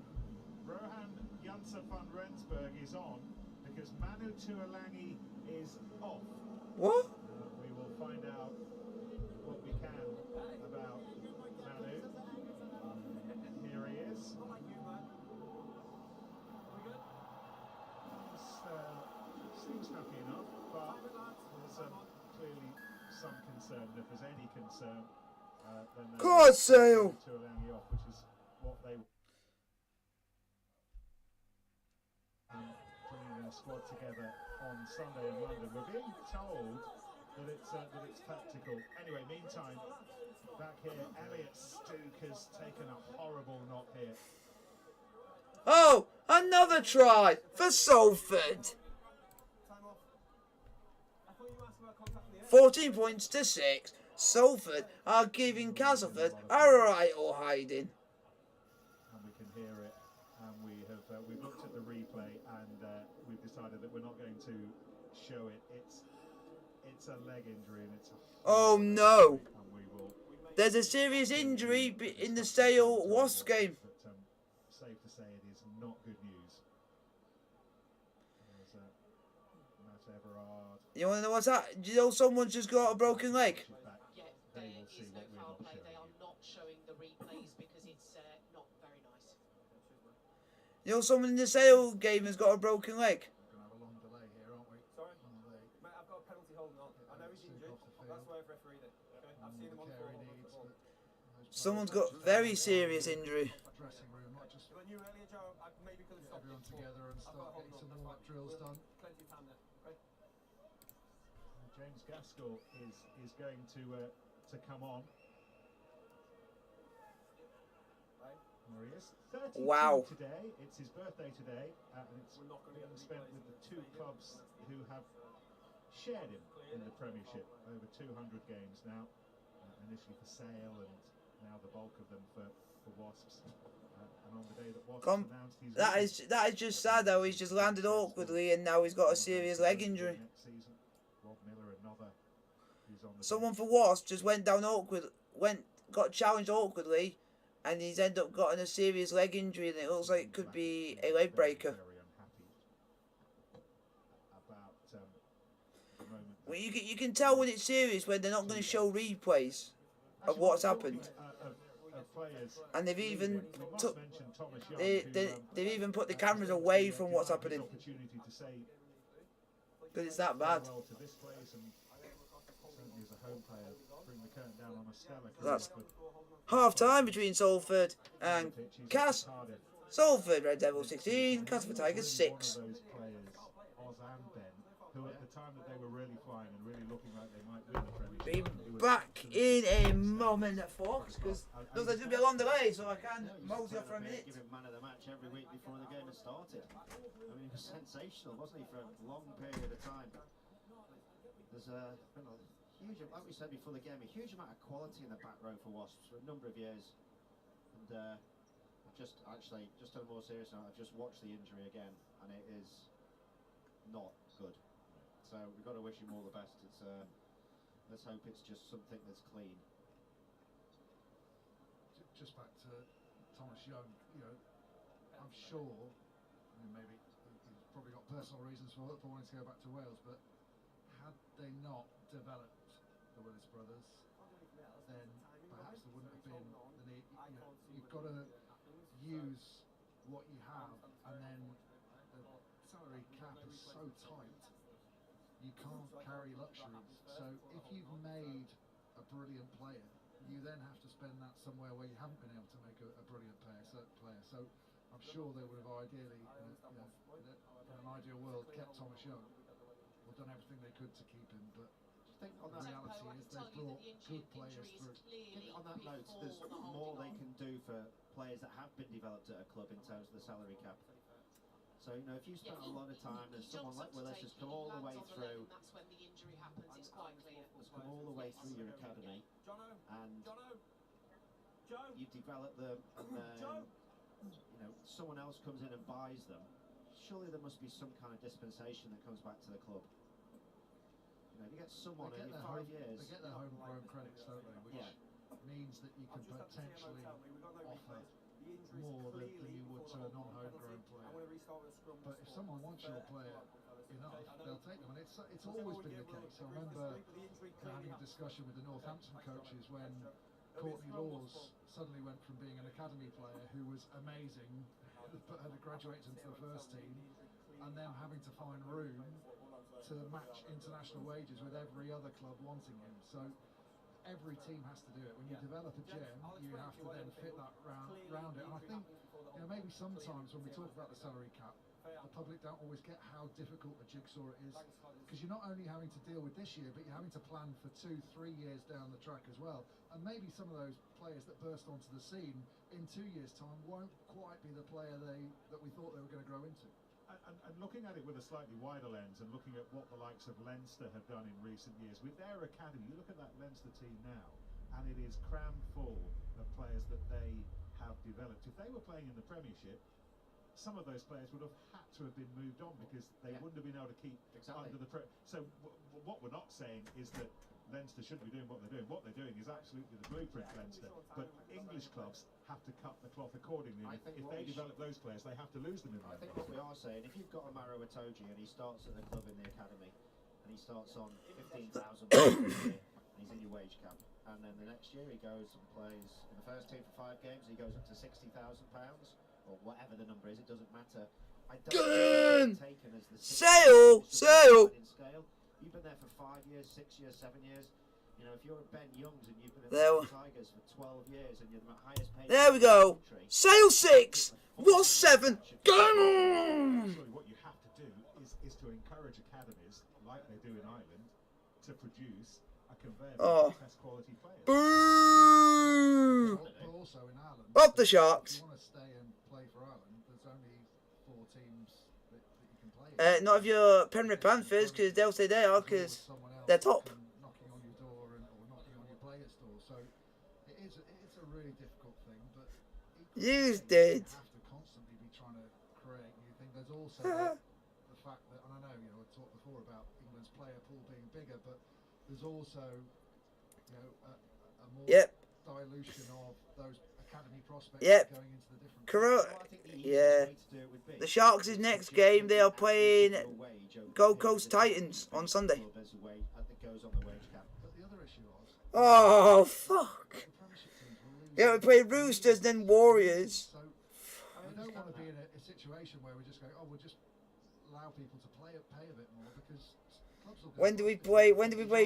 Rohan Janse van Rensburg is on because Manu Tuolangi is off. What? We will find out what we can about Manu. Here he is. Seems happy enough, but there's clearly some concern. If there's any concern, then God, Sale. Tuolangi off, which is what they bringing their squad together on Sunday in London. We're being told that it's tactical. Anyway, meantime, back here, Elliot Stuke has taken a horrible knock here. Oh, another try for Salford. 14 points to 6. Salford are giving Castleford a right or hiding. And we can hear it. And we've looked at the replay and we've decided that we're not going to show it. It's a leg injury and it's a Oh no! and we will. There's a serious injury in the Sale Wasps game. But safe to say it is not good news. There's Matt Everard. You want to know what's that? Do you know someone's just got a broken leg? Yeah, They there will see is no what we're foul not play. They showing are you. not showing the replays because it's not very nice. You know someone in the Sale game has got a broken leg? We're going to have a long delay here, aren't we? Sorry? On the league. Mate, I've got a penalty holding on. I know all the care he needs. But those Someone's players got just very have serious injury. dressing room, not just If I knew earlier, Joe, I maybe could have stopped everyone it before. together and I've got start a getting hold some on, warm-up that's drills fine. done. Plenty of time there. Okay. James Gaskell is going to come on. There he is. 32 Wow. today. It's his birthday today, and it's spent with the two clubs who have shared him in the Premiership. Over 200 games now, initially for Sale, and now the bulk of them for Wasps. And on the day that Wasps announced he's That is just sad though. He's just landed awkwardly and now he's got a serious leg injury. next season. Rob Miller, another who's on the Someone bench. for Wasps just went down got challenged awkwardly, and he's ended up getting a serious leg injury, and it looks like it could be a leg breaker. Very unhappy about the moment. Well, you can tell when it's serious when they're not going to show replays of what's happened, Of players, and they've even we must mention Thomas Young, they've even put the cameras away from what's happening opportunity to say because it's that bad. farewell to this place, and certainly as a home player, bring the curtain down on a stellar That's career half time between Salford for and the pitch. He's Cass. at Cardiff. Salford Red Devils 16, Castleford Tigers 6. One of those players, Oz and Ben, who at the time that they were really flying and really looking like they might win the Be Premiership. back in a moment, Fox, because there's going to be a long delay, so I can mosey off for a minute. Give him man of the match every week before the game has started. I mean, he was sensational, wasn't he, for a long period of time. There's been a huge, like we said before the game, a huge amount of quality in the back row for Wasps for a number of years. And I've just on a more serious note, I've just watched the injury again, and it is not good. So we've got to wish him all the best. It's let's hope it's just something that's clean. Just back to Thomas Young, I'm sure, maybe he's probably got personal reasons for wanting to go back to Wales, but had they not developed the Willis brothers, then perhaps there wouldn't have been the need. You've got to use what you have, and then the salary cap is so tight, you can't carry luxuries. So if you've made a brilliant player, you then have to spend that somewhere where you haven't been able to make a brilliant player. So I'm sure they would have ideally, in an ideal world, kept Thomas Young, or done everything they could to keep him. But I think on the that, reality is they've brought good players through. on that note, there's more they can do for players that have been developed at a club in terms of the salary cap. So, if you spent a lot of time, there's someone like Willis who's come all the way through. That's when the injury happens. It's quite clear. Has come all the way through your academy, and you've developed them, and then someone else comes in and buys them. Surely there must be some kind of dispensation that comes back to the club. If you get someone in 5 years, They get their homegrown credits, don't they? Which means that you can potentially offer more than you would to a non-homegrown player. But if someone wants your player enough, they'll take them, and it's always been the case. I remember having a discussion with the Northampton coaches when Courtney Laws suddenly went from being an academy player who was amazing, but had graduated into the first team, and then having to find room to match international wages with every other club wanting him. So every team has to do it. When you develop a gem, you have to then fit that round it. And I think maybe sometimes when we talk about the salary cap, the public don't always get how difficult a jigsaw it is, because you're not only having to deal with this year, but you're having to plan for 2-3 years down the track as well. And maybe some of those players that burst onto the scene in 2 years' time won't quite be the player that we thought they were going to grow into. And looking at it with a slightly wider lens, and looking at what the likes of Leinster have done in recent years with their academy, you look at that Leinster team now, and it is crammed full of players that they have developed. If they were playing in the Premiership, some of those players would have had to have been moved on because they wouldn't have been able to keep under the pressure. So what we're not saying is that Leinster shouldn't be doing what they're doing. What they're doing is absolutely the blueprint Leinster. But English clubs have to cut the cloth accordingly. And if they develop those players, they have to lose them in I that. think what we are saying, if you've got a Maro Itoje and he starts at the club in the academy, and he starts on £15,000 a year, and he's in your wage cap, and then the next year he goes and plays in the first team for 5 games, he goes up to £60,000, or whatever the number is, it doesn't matter. I don't think taken as the Sale! scale. You've been there for 5 years, 6 years, 7 years. You know, if you're Ben Youngs and you've been at There. the Tigers for 12 years and you're the highest paid There we player in go. the country, Sale 6. Wasps 7. Go on! Surely what you have to do is to encourage academies, like they do in Ireland, to produce a conveyor Oh. of test quality players. Boo! But also in Ireland, Up the if Sharks. you want to stay and play for Ireland, there's only 4 teams that you can play. Not if you're Penrith Panthers, because they'll say they are, because they're top. Knocking on your door or knocking on your player's door. So it's a really difficult thing, but You equally, did. you have to constantly be trying to create new things. There's also the fact that, and I know, you know, I talked before about England's player pool being bigger, but there's also, you know, a more Yep. dilution of those academy prospects Yep. going into the different. Yeah. The Sharks' next game, they are playing Gold Coast Titans on Sunday. But the other issue was Oh, fuck. the Premiership teams will lose. Yeah, we played Roosters, then Warriors. So we don't want to be in a situation where we're just going, oh, we'll just allow people to pay a bit more because clubs will go. When do we play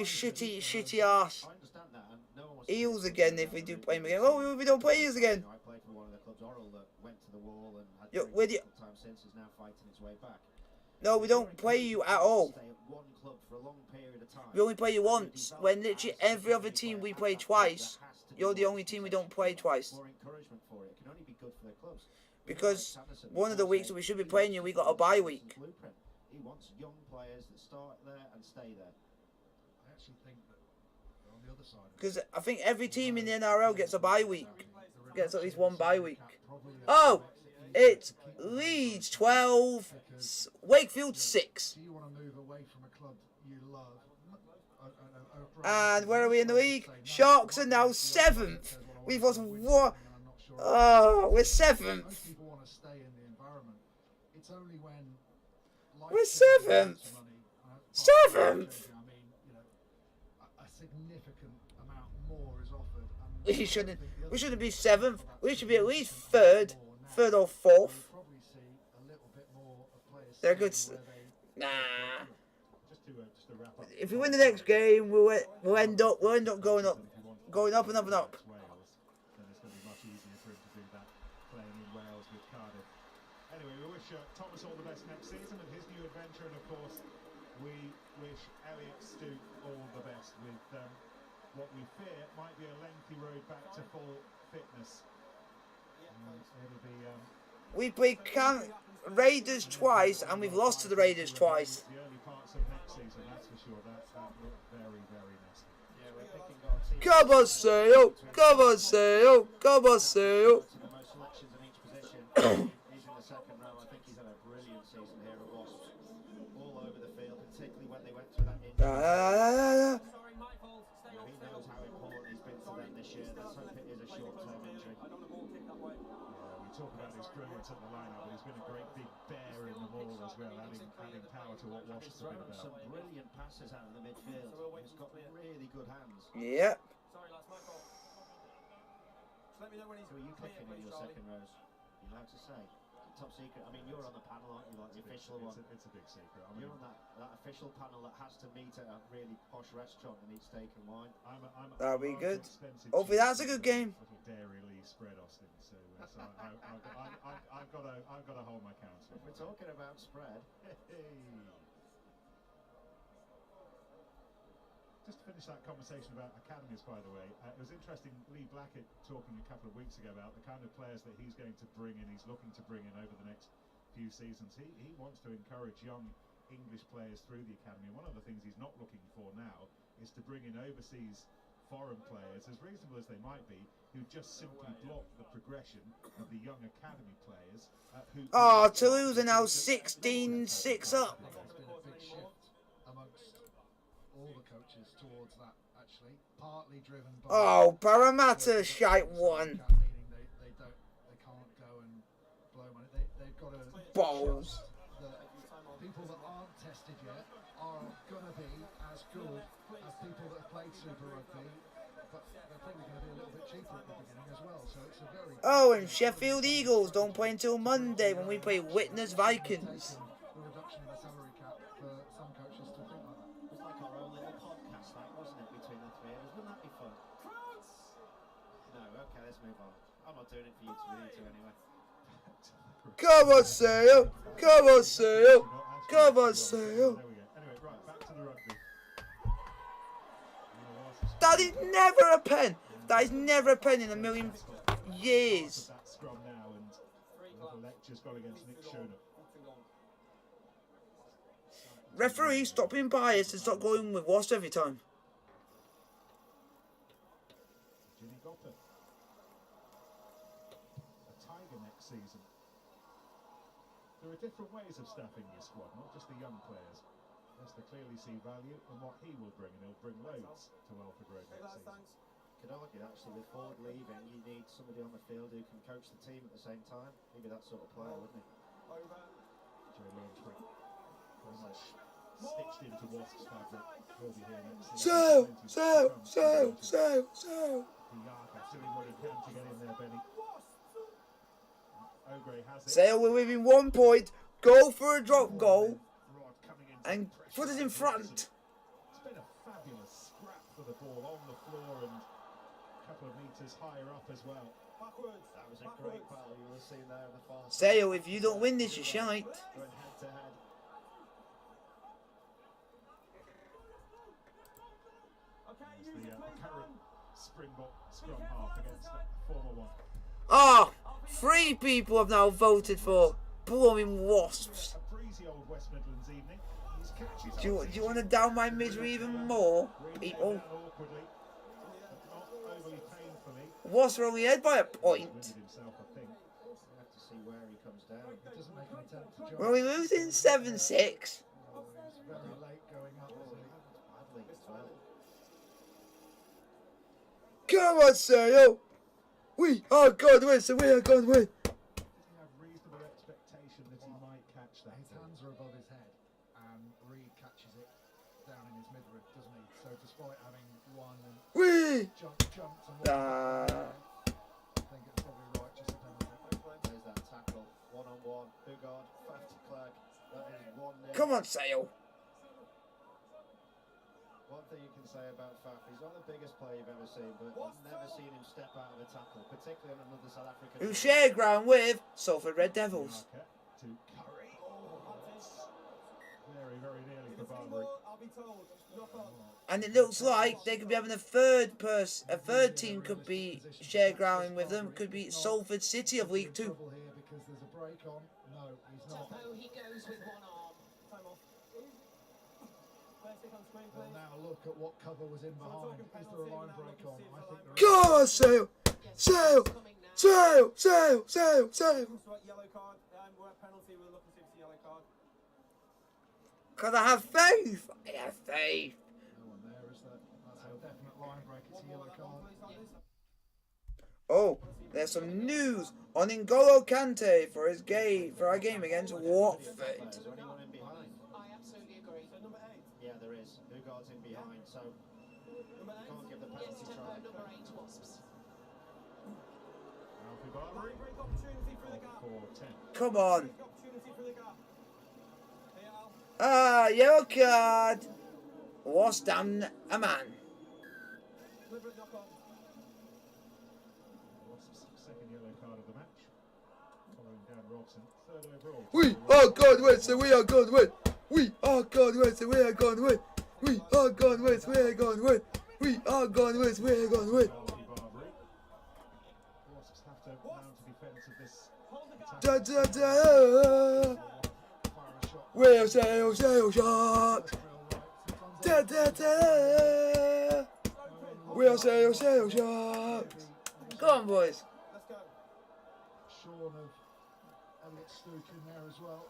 shitty ass I understand that, and no one wants Eels again if we do play them again? Oh, we don't play Eels again. I played for one of the clubs, Orrell, that went to the wall and had Yo, a where do you- difficult time since, is now fighting its way back. No, we don't play you at all. Stay at one club for a long period of time. We only play you once. When literally every other team we play twice, you're the only team we don't play twice. More encouragement for it. It can only be good for their clubs. Because one of the weeks that we should be playing you, we got a bye week. Blueprint. He wants young players that start there and stay there. I actually think that on the other side. Because I think every team in the NRL gets a bye week. Gets at least one bye week. Oh, it's Leeds 12, Wakefield 6. Do you want to move away from a club you love? And where are we in the league? Sharks are now 7th. We've lost one. Oh, we're 7th. Most people want to stay in the environment. It's only when We're 7th. 7th. I mean, you know, a significant amount more is offered. And We shouldn't be 7th. We should be at least 3rd or 4th. probably see a little bit more of players. They're good. staying where they- Nah. Just to wrap up. If we win the next game, we'll end up going up and up and up. Wales, then it's going to be much easier for him to do that playing in Wales with Cardiff. Anyway, we wish Thomas all the best next season with his new adventure, and of course, we wish Elliot Stooke all the best with what we fear might be a lengthy road back to full fitness. It'll be. We played Raiders twice, and we've lost to the Raiders twice. The early parts of next season, that's for sure. That looked very, very nasty. Yeah, we're picking our team. Come on, Sale. Come on, Sale. Come on, Sale. To the most selections in each position. He's in the second row. I think he's had a brilliant season here at Wasps. All over the field, particularly when they went through that injury. Sorry, my fault. Stay He on, stay knows on. how important he's been to them this year. Let's hope it is a short-term injury. I don't want the ball kicked that way. We talk about his brilliance at the line-up, but he's been a great big bear in the maul as well, adding power to what Wasps He's have been thrown some about. brilliant passes out of the midfield. He's got really good hands. Yep. Sorry, lads, my fault. Just let me know when he's Who are you clear, picking in please, your Charlie. second rows? You're allowed to say. Top secret. I mean, you're on the panel, aren't you? Like the official one. It's a big secret. I mean, You're on that official panel that has to meet at a really posh restaurant and eat steak and wine. That'll be good. Expensive Hopefully cheese that's a good game. Little Dairy Lee spread, Austin. So I've got to hold my counsel. We're talking about spread. Just to finish that conversation about academies, by the way, it was interesting. Lee Blackett talking a couple of weeks ago about the kind of players that he's going to bring in. He's looking to bring in over the next few seasons. He wants to encourage young English players through the academy. And one of the things he's not looking for now is to bring in overseas foreign players, as reasonable as they might be, who just simply block the progression of the young academy players. Oh, Toulouse are now 16-6 up. There's been a big shift amongst all the coaches towards that, actually. Partly driven by. Oh, Parramatta shite one. Meaning they can't go and blow money. They've got to. Balls. The people that aren't tested yet are going to be as good as people that have played Super Rugby, but they're probably going to be a little bit cheaper at the beginning as well. So it's a very. Oh, and Sheffield Eagles don't play until Monday when we play Witness Vikings. The reduction in the salary cap for some coaches to think like that. It was like our own little podcast, that wasn't it, between the three of us? Okay, let's move on. I'm not doing it for you two anyway. Come on, Sale. Come on, Sale. Come on, Sale. There we go. Anyway, right, back to the rugby. That is never a pen. That is never a pen in a million years. That scrum now, and the lecture's gone against Nick Schoner. Referee, stop being biased and stop going with Wasps every time. Ginny Gopper. A Tiger next season. There are different ways of staffing your squad, not just the young players. Leicester clearly see value in what he will bring, and he'll bring loads to Salford next season. Could argue actually with Ford leaving, you need somebody on the field who can coach the team at the same time. Maybe that sort of player, wouldn't he? Joe Lansbury, very much stitched into Wasps fabric. He'll be here next So. season. Gallagher doing what he can to get in there, Benny. Ogre has it. Sale, we're within 1 point. Go for a drop goal Rod coming into and pressure put it in front. It's been a fabulous scrap for the ball on the floor and a couple of metres higher up as well. That was a great battle you will have seen there in the far side. Sale, if you don't win this, you're shite. Going head to head. It's the current Springbok scrum half against the former one. Ah, 3 people have now voted for blooming Wasps. A breezy old West Midlands evening. He's catches Do you want to down my misery even more, really people? down awkwardly, but not overly painfully. Wasps are only ahead by a point. Winded himself, I think. We'll have to see where he comes down. He doesn't make an attempt to jump. We're only losing 7-6. He's very late going up, isn't he? Badly as well. Come on, Sale. We are going to win, so we are going to win. Does he have reasonable expectation that he might catch that? His hands are above his head, and Reed catches it down in his midriff, doesn't he? So despite having won and We. jumped and won, I think it's probably right just a penalty. There's that tackle. One-on-one. Hugard. Faf to Clerk. That is 1-0. Come on, Sale. One thing you can say about Faf, he's not the biggest player you've ever seen, but I've never seen him step out of a tackle, particularly on another South African. Who share ground with Salford Red Devils. Yarker to Curry. Very, very nearly for Barbary. And it looks like they could be having a third team could be share ground with them. Could be Salford City of League 2. Trouble here because there's a break on. No, he's not. Oh, he goes with one arm. Time off. Stick on screen, Well, please. now look at what cover was in behind. Is there a line break on? I think there is. Come on, Sale. Sale. Coming now. Sale. Sale. Sale. Sale. Right, yellow card. We're at penalty. We're looking to see if it's a yellow card. Cause I have faith. I have faith. No one there, is there? That's a definite line break. It's a yellow card. Oh, there's some news on N'Golo Kante for our game against Watford. Is there anyone in behind? I absolutely agree. So number 8. Yeah, there is. Hugard's in behind, so Number 8. can't give the Yes, penalty tempo try. number 8 Wasps. Alfie Barbary. Break opportunity for the gap. For 10. Come on. Break opportunity for the gap. Here, Al. Ah, yellow card. Was damn a man. Deliberate knock on. Wasps' second yellow card of the match. Following Dan Robson, third overall. We are going to win, so we are going to win. We are going to win, so we are going to win. We are going to win, so we are going to win. We are going to win, so we are going to win. Alfie Barbary. Wasps have to mount a defence of this attack. Da da da. Fire a shot. We'll sail sharks. Da da da. We'll sail sharks. Come on, boys. Let's go. Sean of Elliot Stook in there as well.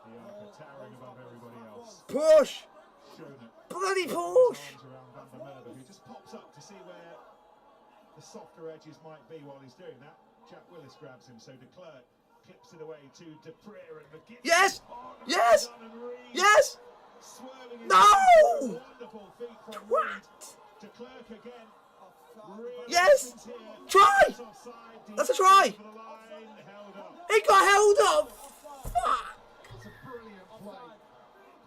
Yarker towering above everybody else. Push. Schoner. Bloody His push. arms around Van der Merwe, who just pops up to see where the softer edges might be while he's doing that. Jack Willis grabs him, so de Klerk clips it away to De Prere and McGinn. Yes. Oh, Yes. done, and Reed Yes. swerving in. No! Wonderful feet from Reed. What? De Klerk again. Reed Yes. is here. Try. It's offside. That's a try. For the line, held up. It got held up. Fuck. It's a brilliant play.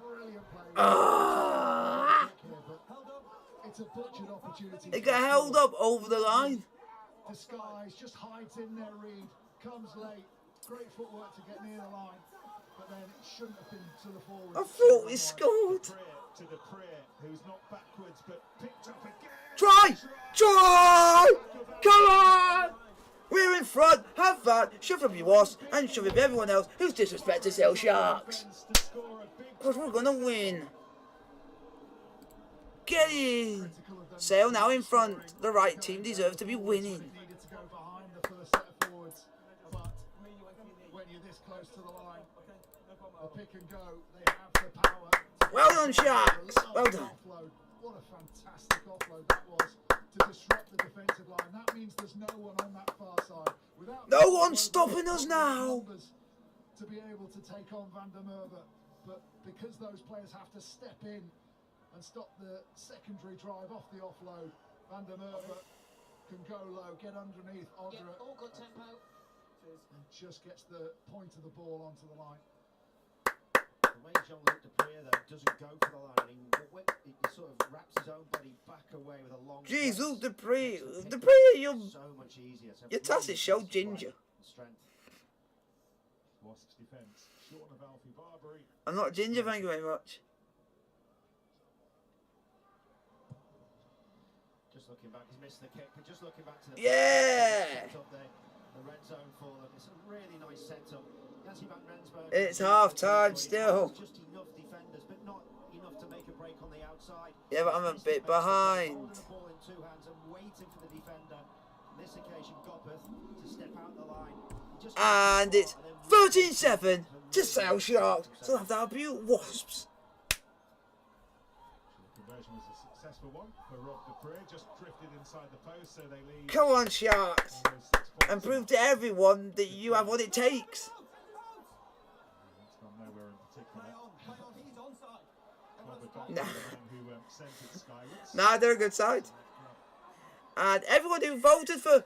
Brilliant play. Ah. Here, but it's a butchered opportunity. It got held up over the line. disguise, just hides in there, Reed, comes late, great footwork to get near the line, but then it shouldn't have been to the forward. I thought we scored. To the prayer, who's not backwards but picked up again. Try! Come on! We're in front, have fun, shove up your Wasps and shove up everyone else who's disrespected Sale Sharks. Because we're gonna win. Get in! Sale now in front. The right team deserves to be winning. Needed to go behind the first set of forwards, but when you're this close to the line, a pick and go, they have the power. Well done, Sharks! Well done. Offload. What a fantastic offload that was to disrupt the defensive line. That means there's no one on that far side. No one's stopping us now. To be able to take on Van der Merwe, but because those players have to step in and stop the secondary drive off the offload, Van der Merwe can go low, get underneath Odra, All good tempo. and just gets the point of the ball onto the line. The way Jean-Luc Dupree though doesn't go for the line, he sort of wraps his own body back away with a long. Jeez, press. look, Dupree, you're So much easier. So your tactics show ginger. Strength. Wasps defence, short of Alfie Barbary. I'm not ginger, thank you very much. Just looking back, he's missed the kick, but just looking back to the Yeah! the red zone for them. It's a really nice setup. Yancy van Rensburg. It's half time still. Just enough defenders, but not enough to make a break on the outside. Yeah, but I'm a bit behind. Holding the ball in two hands and waiting for the defender. On this occasion, Gopeth to step out the line. And it's 13-7 to Sale Sharks. So have that be Wasps. The conversion was a successful one for Rob Dupree, just drifted inside the post, so they lead. Come on, Sharks. And prove to everyone that you have what it takes. It's gone nowhere in particular. Nah. Who sent it skywards. Nah, they're a good side. And everyone who voted for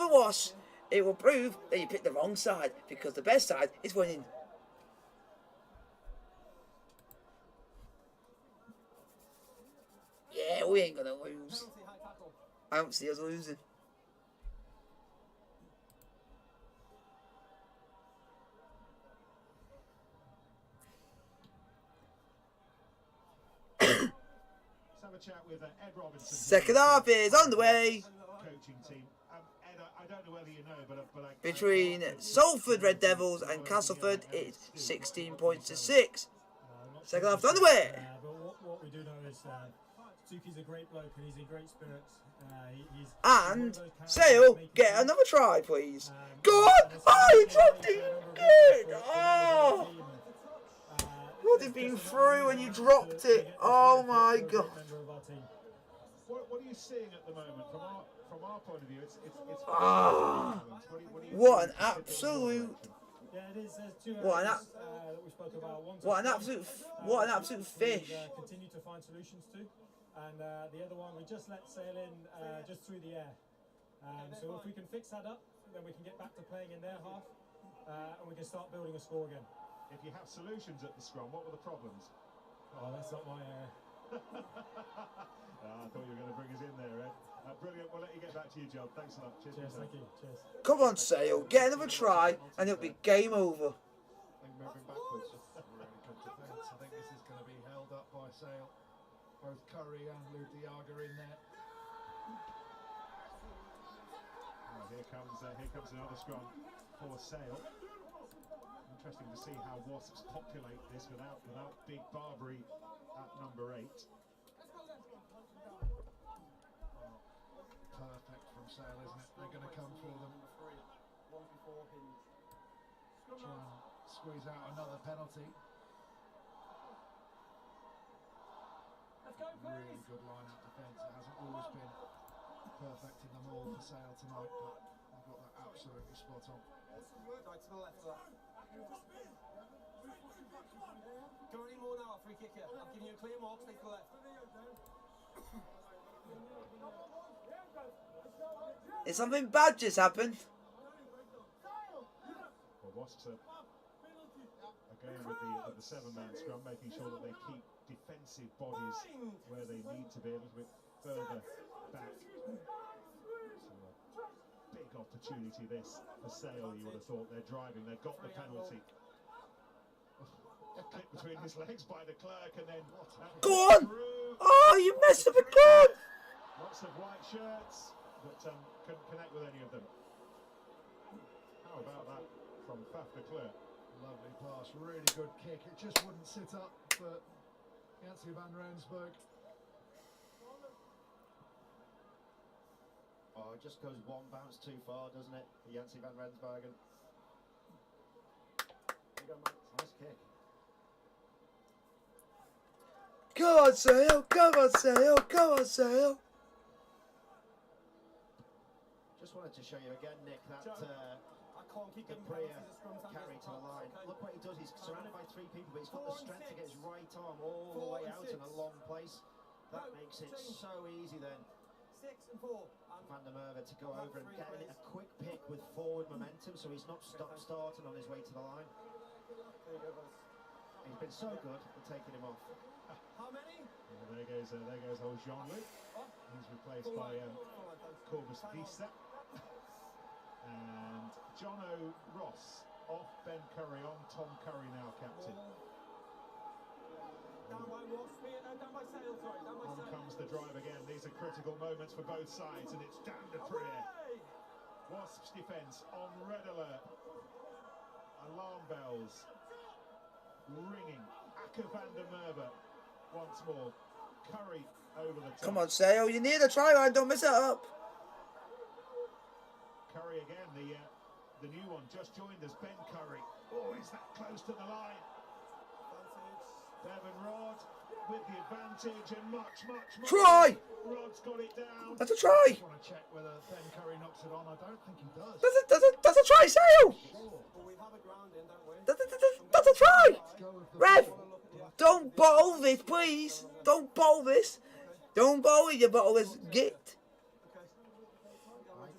Wasps, it will prove that you picked the wrong side, because the best side is winning. Yeah, we ain't gonna lose. I don't see us losing. Let's have a chat with Ed Robinson. Second half is on the way. Coaching team. Ed, I don't know whether you know, but Between Salford Red Devils and Castleford, it's 16 points to 6. Second half on the way. But what we do know is Suki's a great bloke and he's in great spirits. And Sale, get another try, please. Go on! Oh, he dropped it again! Oh! Would have been through when you dropped it. Oh my god. What are you seeing at the moment from our point of view? It's Ah, what an absolute. What an absolute fish. Continue to find solutions to. And the other one, we just let Sale in just through the air. So if we can fix that up, then we can get back to playing in their half, and we can start building a score again. If you have solutions at the scrum, what were the problems? Oh, that's not my area. I thought you were going to bring us in there, Ed. Brilliant. We'll let you get back to your job. Thanks a lot. Cheers. Cheers, thank you. Cheers. Come on, Sale, get another try, and it'll be game over. Moving backwards. Really good defence. I think this is going to be held up by Sale. Both Curry and Ludiaga in there. Well, here comes another scrum for Sale. Interesting to see how Wasps populate this without Big Barbary at number 8. Perfect from Sale, isn't it? They're going to come for them. Try and squeeze out another penalty. Really good line-out defence. It hasn't always been perfect in them all for Sale tonight, but they've got that absolutely spot on. Right to the left of that. Go any more now, free kick here. I'm giving you a clear mark, stay to the left. Is something bad just happened? Well, Wasps are going with the 7-man scrum, making sure that they keep defensive bodies where they need to be, a little bit further back. So, opportunity this for Sale, you would have thought. They're driving, they've got the penalty. Clip between his legs by the clerk, and then Go on! Oh, you messed up again! lots of white shirts, but couldn't connect with any of them. How about that from Faf de Klerk? Lovely pass, really good kick. It just wouldn't sit up for Jancy van Rensburg. Oh, it just goes one bounce too far, doesn't it, for Jancy van Rensburgen? Nice kick. Come on, Sale! Come on, Sale! Come on, Sale! Just wanted to show you again, Nick, that I can't keep the giving prayer penalties as scrum times carry to the as line. okay. Look what he does, he's surrounded by 3 people, but he's got the 4 and strength to get his 6. right arm all the 4 way and out in a 6. long place. That No, makes it change. so easy then. 6 and 4. And Van der Merwe to go I'll have over and 3 getting it a plays. quick pick with forward momentum, so he's not starting on his way to the line. there you go, boys. He's been so good at taking him off. How many? Well, there goes old Jean-Luc. He's replaced Full by line, full line, thanks. Corbus Time on. Disa. And Jono Ross off Ben Curry on Tom Curry now captain. Down by Wasps, down by Sale, sorry, down by On Sale. comes the drive again. These are critical moments for both sides, and it's Dan de Prier. Away! Wasps defence on red alert. Alarm bells ringing. Akker van der Merwe once more. Curry over the top. Come on, Sale, you need a try line, don't mess it up. Curry again, the new one just joined us, Ben Curry. Oh, is that close to the line? Devon Rod with the advantage and much more. Try! Rod's got it down. That's a try! I just want to check whether Ben Curry knocks it on. I don't think he does. That's a try, Sale! Well, we have a ground in, don't we? That's a try! Let's go with the Ref, ball. don't bottle this, please. Don't bottle this. Don't bottle it, you bottle this git. Okay. I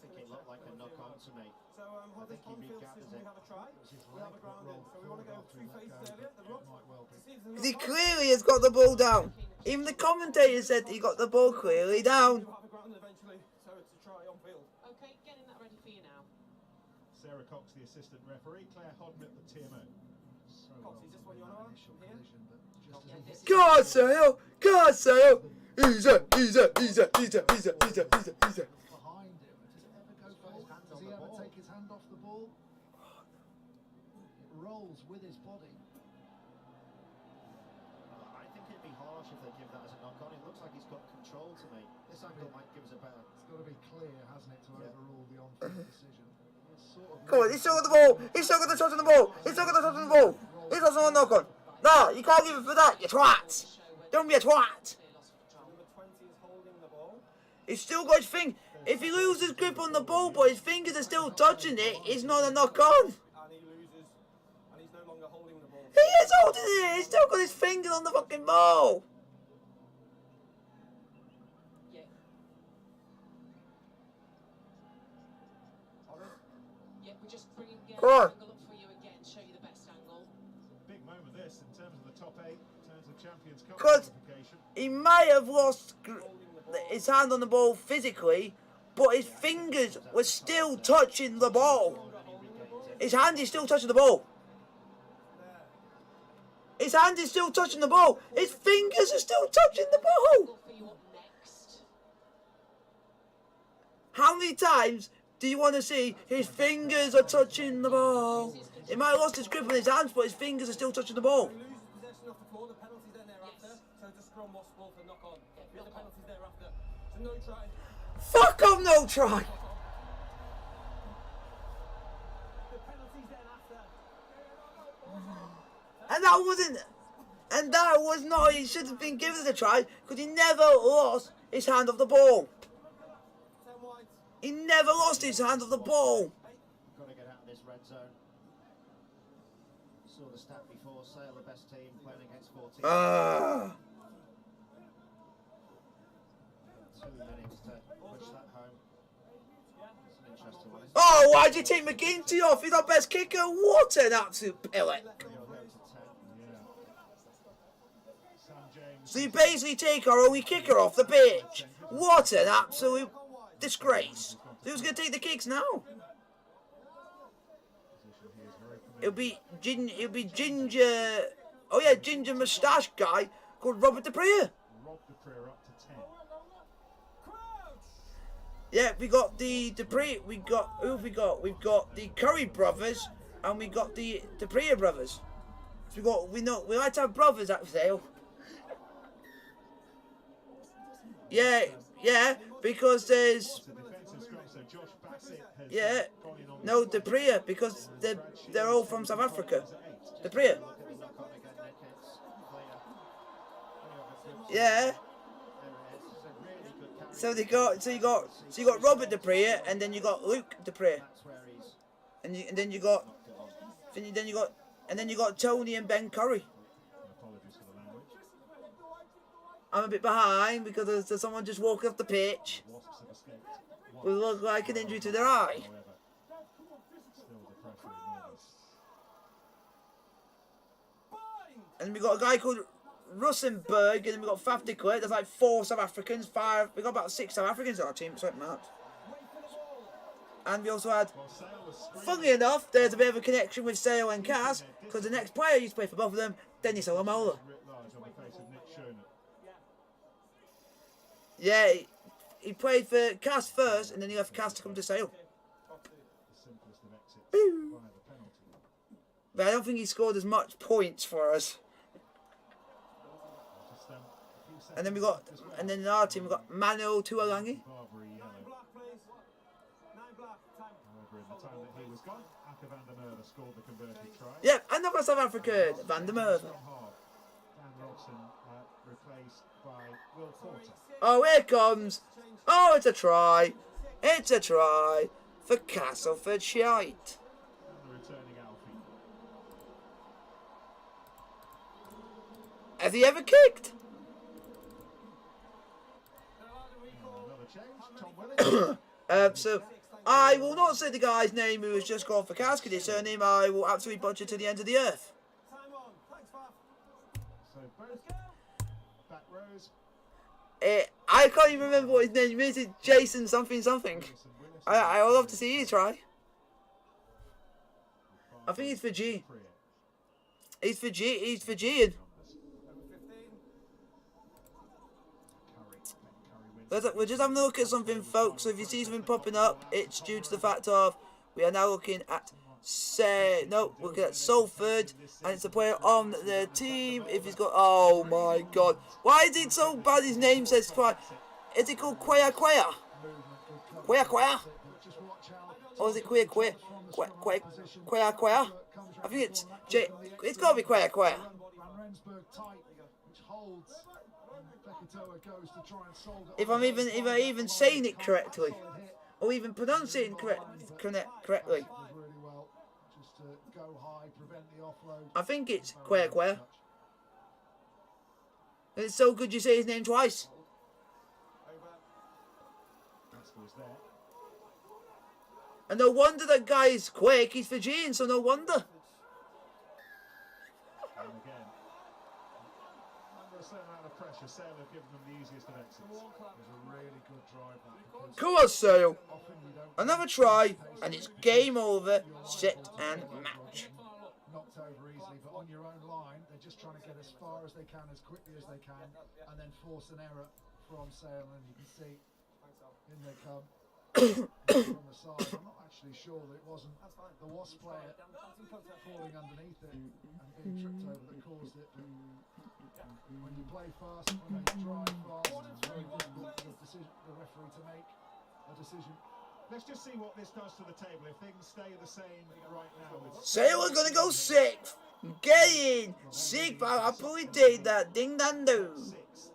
think it looked like a knock-on to me. So, I think he on-field gathers decision, we it. have a try. We have a ground in, so we want to go 3 phases earlier, the rub. Might well be. To see if there's a He knock-on. clearly has got the ball down. Even the commentator said he got the ball clearly down. We have a ground eventually, so it's a try on field. Okay, getting that ready for you now. Sarah Cox, the assistant referee. Claire Hodden at the TMO. So Cox, well is this from one you're that on? initial Here? collision, but just as he hit Go on, Sale! Go on, Sale! Easy, easy, easy, easy, easy, easy, easy, easy. behind him, does it ever go got his forward? hands Does on he the ever ball. take his hand off the ball? It rolls with his body. I think it'd be harsh if they give that as a knock-on. It looks like he's got control to me. This angle might give us a better... It's got to be clear, hasn't it, to Yeah. overrule the on-field decision. It's sort of Come on, he's still got the ball. He's still got the touch on the ball. He's still got the touch on the ball. He's not on knock on. No, you can't give it for that, you twat. Don't be a twat. Number 20 is holding the ball. He's still got his thing. If he loses grip on the ball, but his fingers are still touching it, it's not a knock on. And he loses, and he's no longer holding the ball. He is holding it. He's still got his finger on the fucking ball. Yeah. Yeah, we're just bringing the Come on. angle up for you again, show you the best angle. Big moment this in terms of the top 8, in terms of Champions Cup Because qualification. he may have lost his hand on the ball physically, but his fingers were still touching the ball. His hand is still touching the ball. His hand is still touching the ball. His fingers are still touching the ball. Angle for you up next. How many times do you want to see his fingers are touching the ball? He might have lost his grip on his hands, but his fingers are still touching the ball. If he loses possession off the floor, the penalty's then thereafter. Yes. So it's a scrum Wasps ball for knock on. Yeah, The knock on. penalty's thereafter. So no try. Fuck off, no try. The penalty's then after. And that wasn't, and that was not, he should have been given the try, because he never lost his hand off the ball. 10 wide. He never lost his hand off the ball. Got to get out of this red zone. Saw the stat before, Sale the best team playing against 14. 2 minutes to push that home. It's an interesting one. Oh, why'd you take McGinty off? He's our best kicker. What an absolute pellet. You're going to 10. Sam James. So you basically take our only kicker off the pitch. What an absolute disgrace. Who's going to take the kicks now? it'll be Ginger. Oh yeah, Ginger Moustache guy called Robert Dupree. Rob Dupree up to 10. Yeah, we got the Dupree. We got who have we got? We've got the Curry brothers and we got the Dupree brothers. So we like to have brothers at sale. Yeah, because there's no Dupree because they're all from South Africa. Dupree. Yeah. So you got Robert Dupree and then you got Luke Dupree. And then you got Tony and Ben Curry. Apologies for the language. I'm a bit behind because there's someone just walking off the pitch. Wasps have escaped. Will look like an injury to their eye. However, still the pressure enormous. And we got a guy called Russenberg, and then we got Fafdiklet. There's like 4 South Africans, 5. We got about 6 South Africans on our team, something like that. And we also had, funnily enough, there's a bit of a connection with Sale and Kaz, because the next player used to play for both of them, Dennis Olamola. Writ large on the face of Nick Schoner. Yeah, he played for Kaz first, and then he left Kaz to come to Sale. The simplest of exits via the penalty. But I don't think he scored as much points for us. Just, a few seconds And then in our team we got Manuel Tuolangi. Barbary yellow. However, in the time that he was gone, Aka van der Merwe scored the converted try. Yep, another South African, Van der Merwe. Dan Robson replaced by Will Porter. Oh, here it comes. Oh, it's a try. It's a try for Castleford Shite. And the returning Alfie. Has he ever kicked? Another change. Tom Willis. So, I will not say the guy's name who has just gone for Cas, because his surname I will absolutely butcher to the end of the earth. So both back rows. I can't even remember what his name is. It's Jason something something. I would love to see you try. I think he's Fijian. He's Fijian. We're just having a look at something, folks. So if you see something popping up, it's due to the fact of we are now looking at looking at Salford, and it's a player on the team. If he's got, oh my God, why is it so bad? His name says Quaya. Is it called Quaya? Quaya? Or is it Quaya? I think it's it's got to be Quaya. If I'm even saying it correctly, or even pronouncing it correctly. I think it's Quaya. It's so good you say his name twice. And no wonder that guy is quick, he's Fijian, so no wonder. And again, under a certain amount of pressure, Sale have given them the easiest of exits. It was a really good drive that, because Come on, Sale. often you don't Another try, and it's game over, set and match. knocked over easily, but on your own line, they're just trying to get as far as they can, as quickly as they can, and then force an error from Sale, and you can see in they come from the side. I'm not actually sure that it wasn't the Wasp player falling underneath it and being tripped over that caused it. When you play fast, when you drive fast, it's very difficult for the referee to make a decision. Let's just see what this does to the table. If things stay the same right now. Sale are gonna go sixth. Get in. Sixth, I'll probably take that. Ding dang do. 6.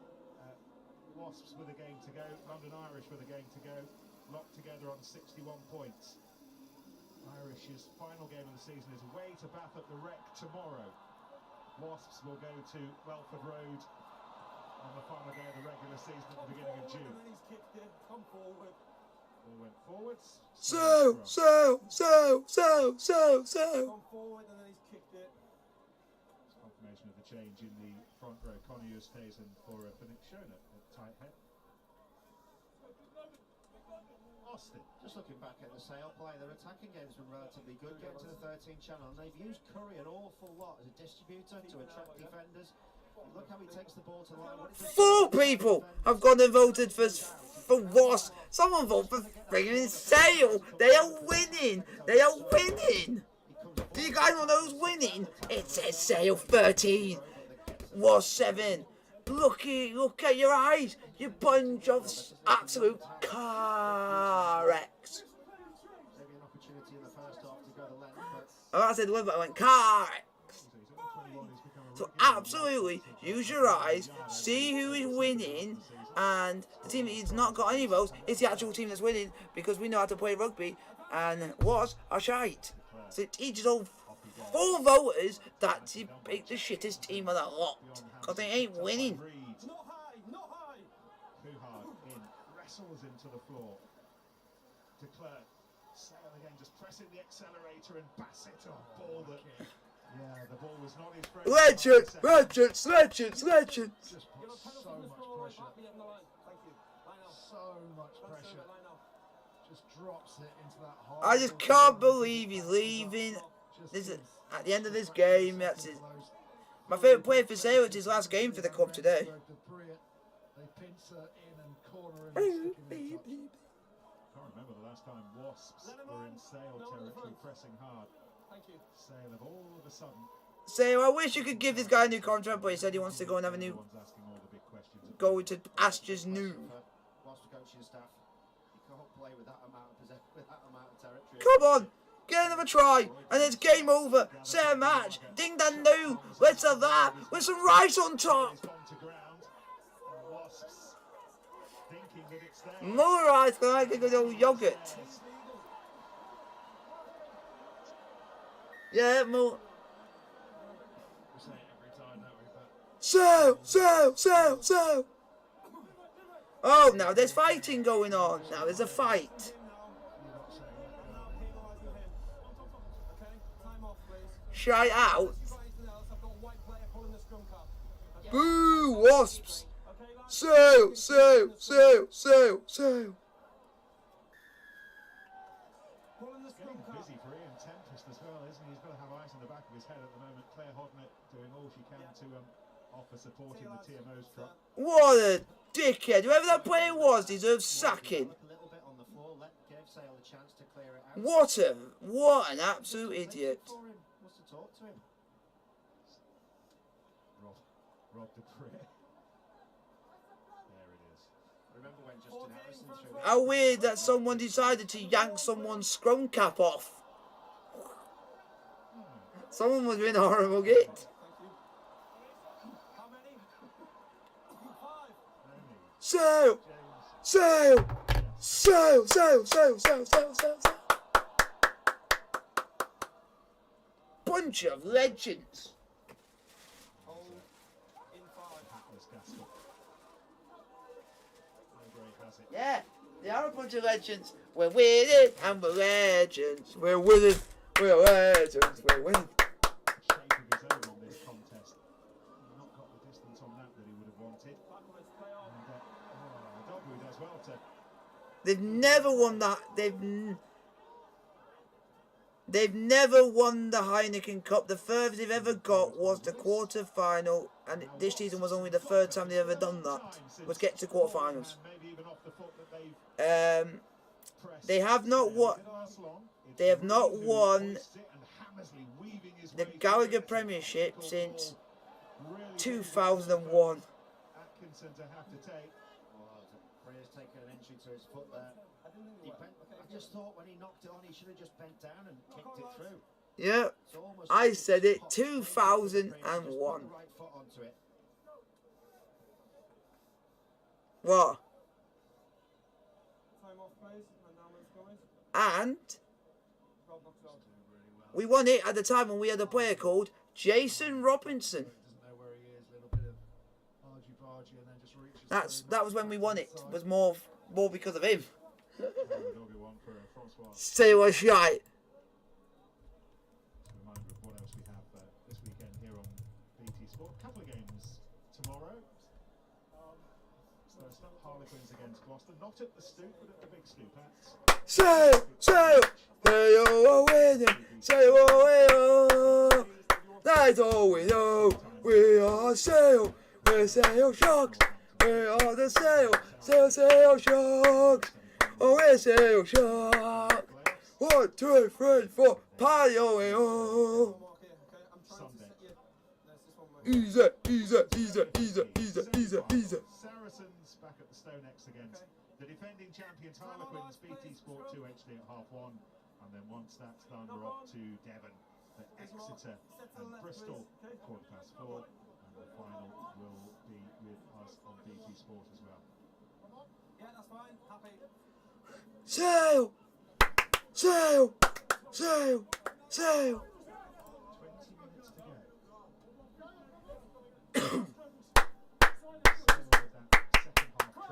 Wasps with a game to go. London Irish with a game to go. Locked together on 61 points. Irish's final game of the season is away to Bath at the Rec tomorrow. Wasps will go to Welford Road on the final day of the regular season at the beginning of June. All went forwards. So. Come forward and then he's kicked it. Confirmation of the change in the front row. Connie Oosthuizen for Nick Schoner at tight head. Austin. Just looking back at the Sale play, their attacking game's been relatively good, getting to the 13 channel, and they've used Curry an awful lot as a distributor to attract defenders. Look how he takes the ball to the line. 4 people have gone and voted for Wasps. Someone vote for friggin' Sale. They are winning. They are winning. Do you guys know who's winning? It says Sale 13. Wasps 7. Look at your eyes. You bunch of absolute car wrecks. Maybe an opportunity in the first half to go the length, Oh, I said the word, but I went car wrecks. So absolutely, use your eyes, see who is winning, and the team that has not got any votes is the actual team that's winning, because we know how to play rugby, and Wasps are shite. So it teaches all 4 voters that you pick the shittest team of the lot, because they ain't winning. Not high, not high. Too hard in, wrestles him to the floor. To Clerk, Sale again, just pressing the accelerator and Bassett off ball that. Yeah, the ball was not his friend. Legends. Just put so much pressure. So much pressure. Just drops it into that hole. I just can't believe he's leaving. This is, at the end of this game, that's his. My favourite player for Sale, it's his last game for the club today. They pincer in and corner him and stick him in touch. Can't remember the last time Wasps were in Sale territory pressing hard. Sale of all of a sudden. Sale, I wish you could give this guy a new contract, but he said he wants to go and have a new. Go to Astra's new. Wasps coaching staff, you can't play with that amount of territory. Come on, get another try, and it's game over. Set a match. Ding dang do. Let's have that with some rice on top. More rice like a good old yogurt. Yeah, more. So. Oh, now there's fighting going on. Now there's a fight. Shout out. Boo, Wasps. So. Busy for Ian Tempest as well, isn't he? He's got to have eyes in the back of his head at the moment. Claire Hodnett doing all she can to offer supporting the TMO's drop. What a dickhead. Whoever that player was deserves sacking. What an absolute idiot. Wants to talk to him. Rob Dupree. There it is. Remember when Justin Harrison threw it? How weird that someone decided to yank someone's scrum cap off. Someone was doing a horrible git. So. Bunch of legends. Yeah, they are a bunch of legends. We're winning and we're legends. We're winning. We're legends. We're winning. Shape of his own on this contest. Not got the distance on that he would have wanted. And Dogwood does well to. They've never won that. They've never won the Heineken Cup. The furthest they've ever got was the quarter final, and this season was only the 3rd time they've ever done that. Was get to quarterfinals. They have not won. They have not won the Gallagher Premiership since 2001. Atkinson to have to take. Freya's taken an injury to his foot there. I just thought when he knocked it on, he should have just bent down and kicked it through. Yeah, I said it. 2001. What? And we won it at the time when we had a player called Jason Robinson. That was when we won it. It was more because of him. Say what shite. Reminder of what else we have this weekend here on BT Sport. A couple of games tomorrow. So it's not Harlequins against Gloucester, not at the stoop, but at the big stoop. Sail, sail, sail away, sail away. That's all we know. We are sail, we're sail sharks. We are the sail sharks. Oh, we're sail sharks. 1, 2, 3, 4, party away, oh. Easy, easy, easy, easy, easy, easy, easy. Saracens back at the Stone X against the defending champions Harlequins, BT Sport 2 HD at half-1, and then once that's done, we're off to Devon for Exeter and Bristol, 4:15, and the final will be with us on BT Sport as well. Yeah, that's fine. Happy. Sail, sail, sail, sail. 20 minutes to go.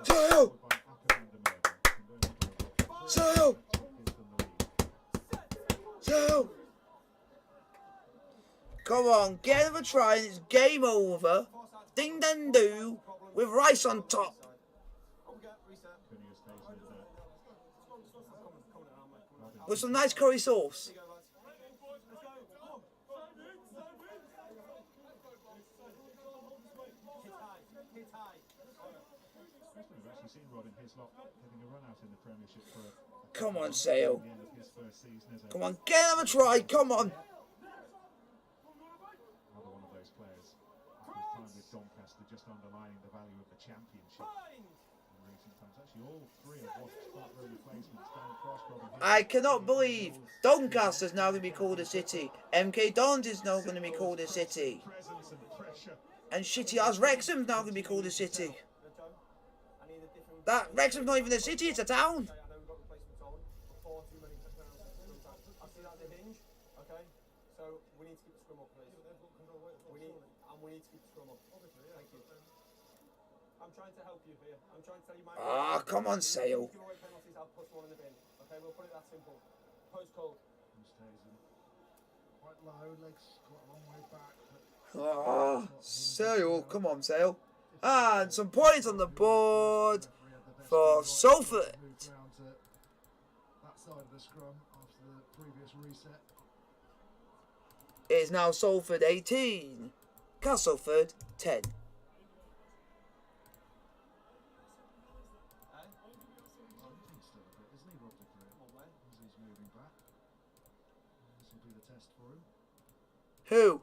Sail, sail, sail. Come on, get another try and it's game over. Ding dang do with rice on top. With some nice curry sauce. We've actually seen Rod in his lot getting a run out in the Premiership for Come on, Sale. the end of his first season as Come on, get another try. Come on. another one of those players. His time with Doncaster just underlining the value of the championship in recent times. Actually, all three of Wasps' front row replacements, Dan Frost, Robin Hill. I cannot believe Doncaster's now going to be called a city. MK Dons is now going to be called a city. Presence and pressure. And shitty ass Wrexham's now going to be called a city. That Wrexham's not even a city, it's a town. I know we've got replacements on. Far too many penalties. I see that as a hinge. Okay, so we need to keep the scrum up, please. We need to keep the scrum up. Thank you. I'm trying to help you here. I'm trying to tell you my. Ah, come on, Sale. If you give away penalties, I'll put one in the bin. Okay, we'll put it that simple. Post code. Quite low, legs quite a long way back. Ah, Sale, come on, Sale. And some points on the board for Salford. Moved round to that side of the scrum after the previous reset. It is now Salford 18, Castleford 10. He's still a bit, isn't he, Rob DeCree? As he's moving back. This will be the test for him. Who?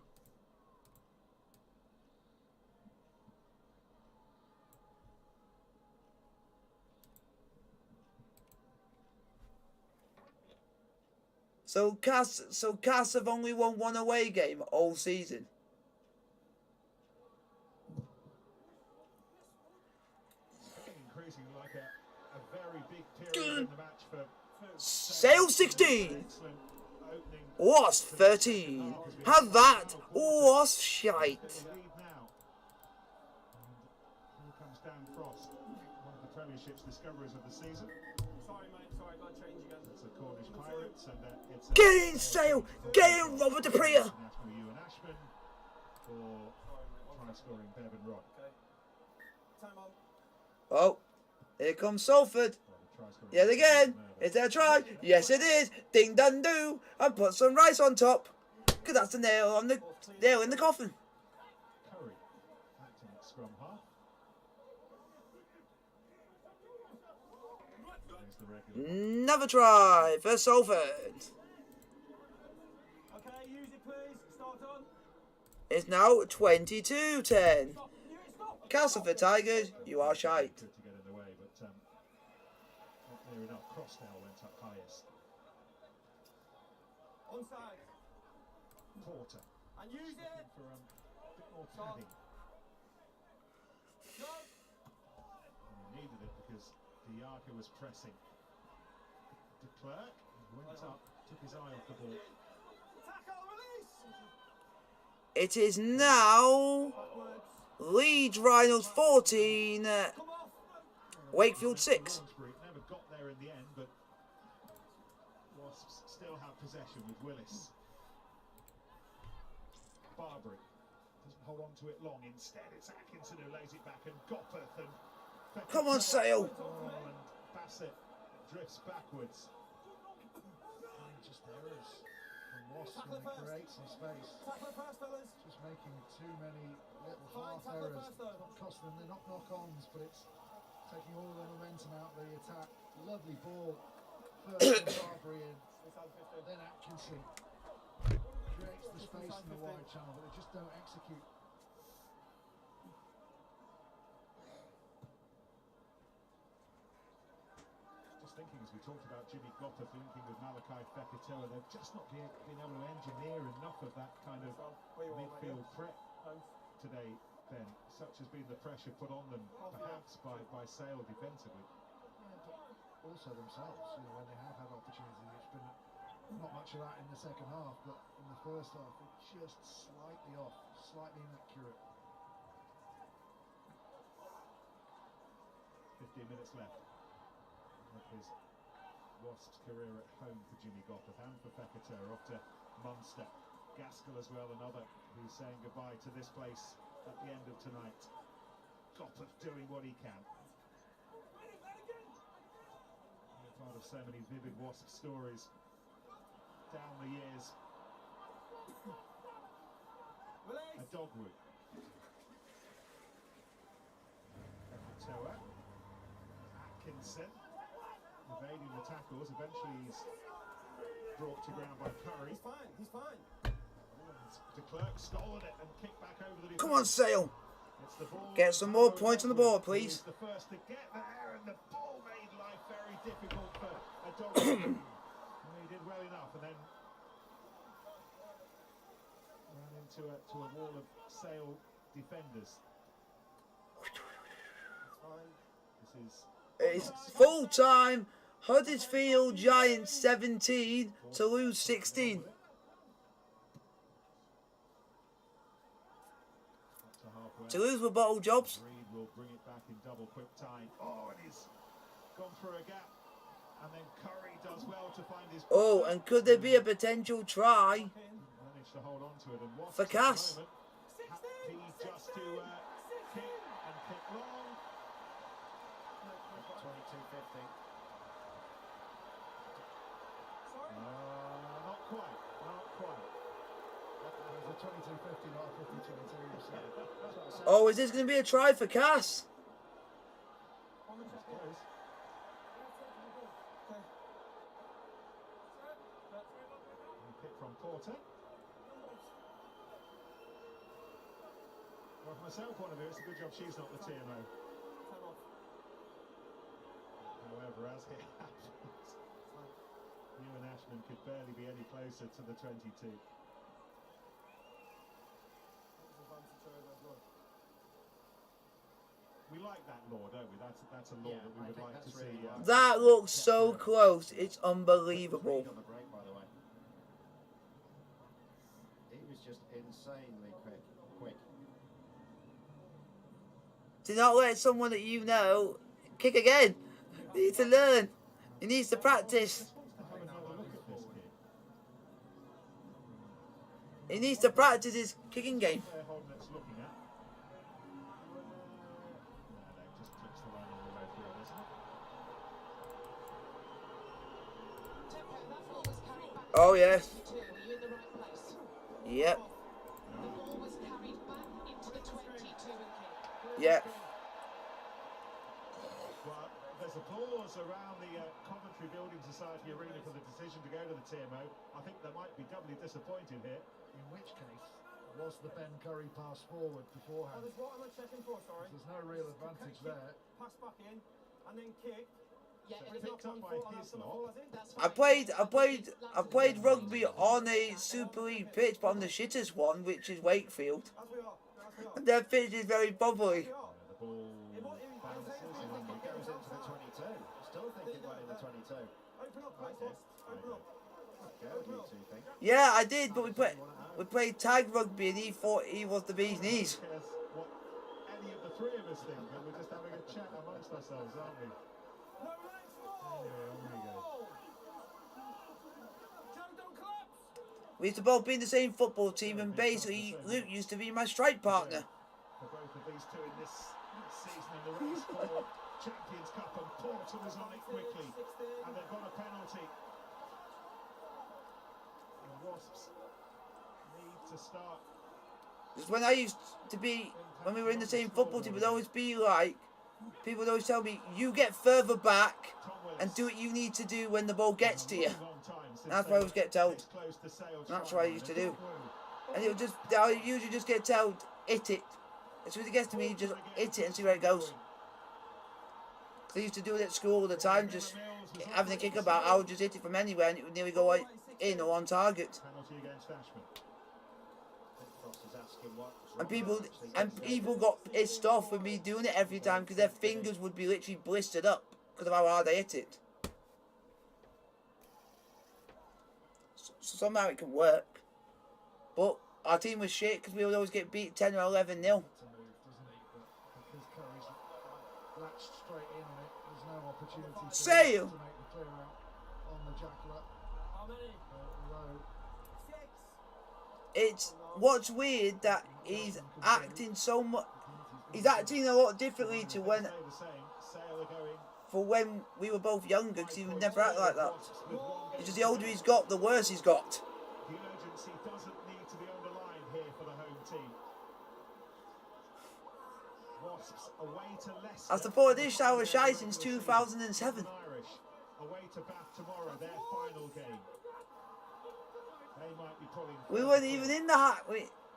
So Cass have only won one away game all season. Increasing like a very big period in the match for Sale 16. excellent opening. Wasp 13. Have that. Wasp shite. In the lead now. And here comes Dan Frost, one of the Premiership's discoverers of the season. Sorry, mate. Sorry, got to change again. It's the Cornish Pirates, and it's Get in, Sale. Get in, Robert Dupree. National Ewan Ashman for try-scoring Bevan Rod. Okay. Time on. Oh, here comes Salford. Well, the try-scoring Yet again. Is there a try? Yes, it is. Ding dong do. And put some rice on top. Because that's the nail in the coffin. Curry acting at scrum half. There's the regular. Another try for Salford. Okay, use it, please. Start on. It's now 22-10. Castleford Tigers, you are shite. Good to get in the way, but not near enough. Crossdale went up highest. Onside. Porter And use it. for a bit more padding. Go. And he needed it because Diaka was pressing. De Klerk went up, took his eye off the ball. Tackle, release. It is now Leeds Rhinos 14, Come off. Wakefield 6. Lansbury never got there in the end, but Wasps still have possession with Willis. Barbary doesn't hold on to it long. Instead, it's Atkinson who lays it back, and Gopperth, and Come on, Sale. Oh, and Bassett drifts backwards. Just errors from Wasps when it creates some space. Tackle it first, fellas. Just making too many little Fine, half tackle it errors. first, though. Not costing them, they're not knock-ons, but it's taking all the momentum out of the attack. Lovely ball. First from Barbary in, then Atkinson. Creates the space in the wide channel, but they just don't execute. Just thinking as we talked about Jimmy Gottlieb linking with Malachi Fekitoa, they've just not been able to engineer enough of that kind of midfield threat today, Ben. Such has been the pressure put on them, perhaps by Sale defensively. Yeah, but also themselves, when they have had opportunities, it's been not much of that in the second half, but in the first half, they're just slightly off, slightly inaccurate. 15 minutes left of his Wasps career at home for Jimmy Gottlieb and for Fekitoa. Off to Munster. Gaskell as well, another who's saying goodbye to this place at the end of tonight. Gottlieb doing what he can. Part of so many vivid Wasp stories down the years. A dogwood. Fekitoa. Atkinson evading the tackles. Eventually he's brought to ground by Curry. He's fine, he's fine. De Klerk stolen it and kicked back over the defense. Come on, Sale. It's the ball. Get some more points on the board, please. He was the first to get there, and the ball made life very difficult for a dog. He did well enough, and then ran into a wall of Sale defenders. This is It's full time. Huddersfield Giants 17, Toulouse 16. Toulouse with bottle jobs. Reed will bring it back in double quick time. Oh, and he's gone through a gap. And then Curry does well to find his... Oh, and could there be a potential try Managed to hold on to it. And Wasps for Cass? happy just to kick and kick long. 22-15. Not quite. Not quite. It was a 22-50, not a 50-22. Oh, is this going to be a try for Cass? Kick from Porter. Well, from a Sale point of view, it's a good job she's not the TMO. However, as it happens, Ewan Ashman could barely be any closer to the 22. We like that law, don't we? That's a law that we would like to see. That looks so close. It's unbelievable. On the break, by the way. He was just insanely quick. Do not let someone that you know kick again. You need to learn. He needs to practice. Have another look at this kid. He needs to practice his kicking game. Holden's looking at. No, just clicks the line all the way through, doesn't it? Tempo, that ball was carried back. Oh, yes. Were you in the right place? Yep. The ball was carried back into the 22 and kick. Yep. Well, there's applause around the Coventry Building Society arena for the decision to go to the TMO. I think they might be doubly disappointed here. In which case, was the Ben Curry pass forward beforehand? What am I checking for, sorry? There's no real advantage there. Pass back in, and then kick. Yeah, So and picked up by his lot. that's I played rugby on a Super League pitch, but on the shittest one, which is Wakefield. As we are. And their pitch is very bubbly. The ball bounces and then It goes into the 22. Still think it went in the 22. Open up, please. Open up. Go, you two think. Yeah, I did, but we played tag rugby, and he thought he was the bee's knees. Cares what any of the three of us think, but we're just having a chat amongst ourselves, aren't we? No legs, ball! Anyway, on we go. Joe, don't collapse! We used to both be in the same football team, and basically Luke used to be my strike partner. For both of these two in this season in the race for Champions Cup, and Porter was on it quickly, and they've got a penalty. And Wasps need to start. Because when I used to be, when we were in the same football team, it would always be like, people would always tell me, you get further back and do what you need to do when the ball gets to you. And that's what I always get told. And that's what I used to do. And it would just, I usually just get told, hit it. As soon as it gets to me, just hit it and see where it goes. Because I used to do it at school all the time, just having a kick about, I would just hit it from anywhere and it would nearly go like in or on target. Penalty against Ashman. And people got pissed off with me doing it every time because their fingers would be literally blistered up because of how hard I hit it. So somehow it can work. But our team was shit because we would always get beat 10 or 11-0. To move, doesn't he? But because Curry's latched straight in on it, there's no opportunity for him Sale! to make the clear out on the jackal. How many? Although It's what's weird that he's acting so much. He's acting a lot differently to when we were both younger, because he would never act like that. It's just the older he's got, the worse he's got. The urgency doesn't need to be underlined here for the home team. Wasps away to Leicester. I supported this shower shy since 2007. Irish away to Bath tomorrow, their final game. They might be pulling. We weren't even in the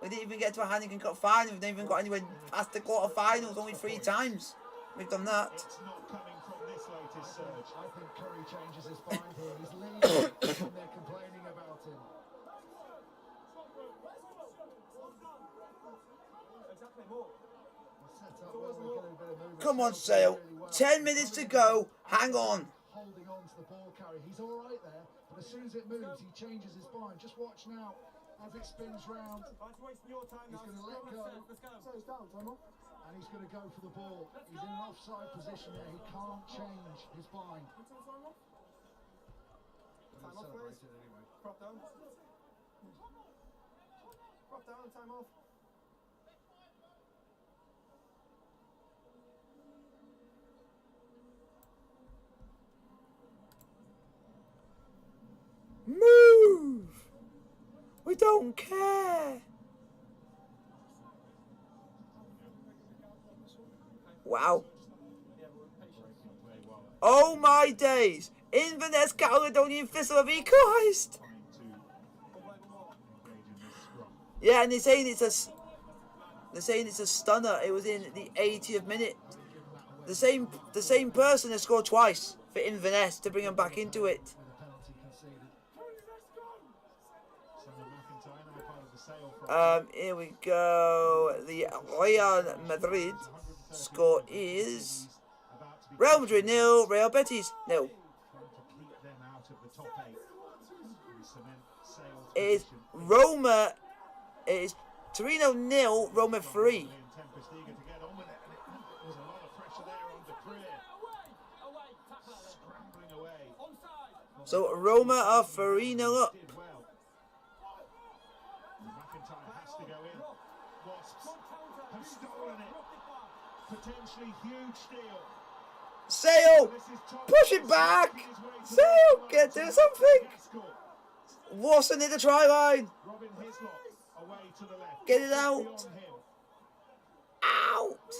we didn't even get to a Heineken Cup final. We've never even got anywhere past the quarter-finals only 3 times. We've done that. It's not coming from this latest surge. I think Curry changes his mind here. He's leading and they're complaining about him. Exactly, more. Set up well, we're getting a bit of movement. Come on, Sale. 10 minutes to go. Hang on. Holding on to the ball carry. He's all right there, but as soon as it moves, he changes his mind. Just watch now as it spins round. That's wasting your time now. He's going to let go. Let's go. So he's down, time off. And he's going to go for the ball. He's in an offside position there. He can't change his mind. Time off, please. Anyway. Prop down. Prop down, time off. Move! We don't care. Wow. Oh my days! Inverness Caledonian Thistle have equalised! Yeah, and they're saying it's a stunner. It was in the 80th minute. The same person has scored twice for Inverness to bring them back into it. Here we go. The Real Madrid score is Real Madrid 0, Real Betis 0. It is Roma. It is Torino 0, Roma 3. So Roma are 3-0 up. Potentially huge steal. Sale! Push it back! Sale! Get do something! Watson near the try line! Get it out! Out!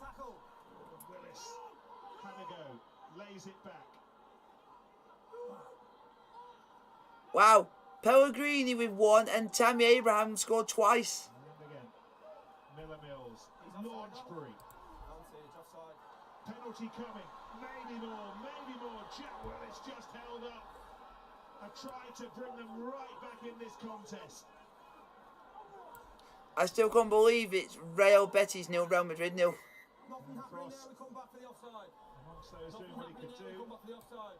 Tackle. Willis had a go, lays it back. Wow. Pellegrini with 1 and Tammy Abraham scored twice. Miller Mills, Launchbury. Penalty coming, maybe more. Jack Willis just held up. I tried to bring them right back in this contest. I still can't believe it's Real Betis 0, Real Madrid 0. Nothing happening there, we come back for the offside. Amongst those doing what he could do, Come back for the offside.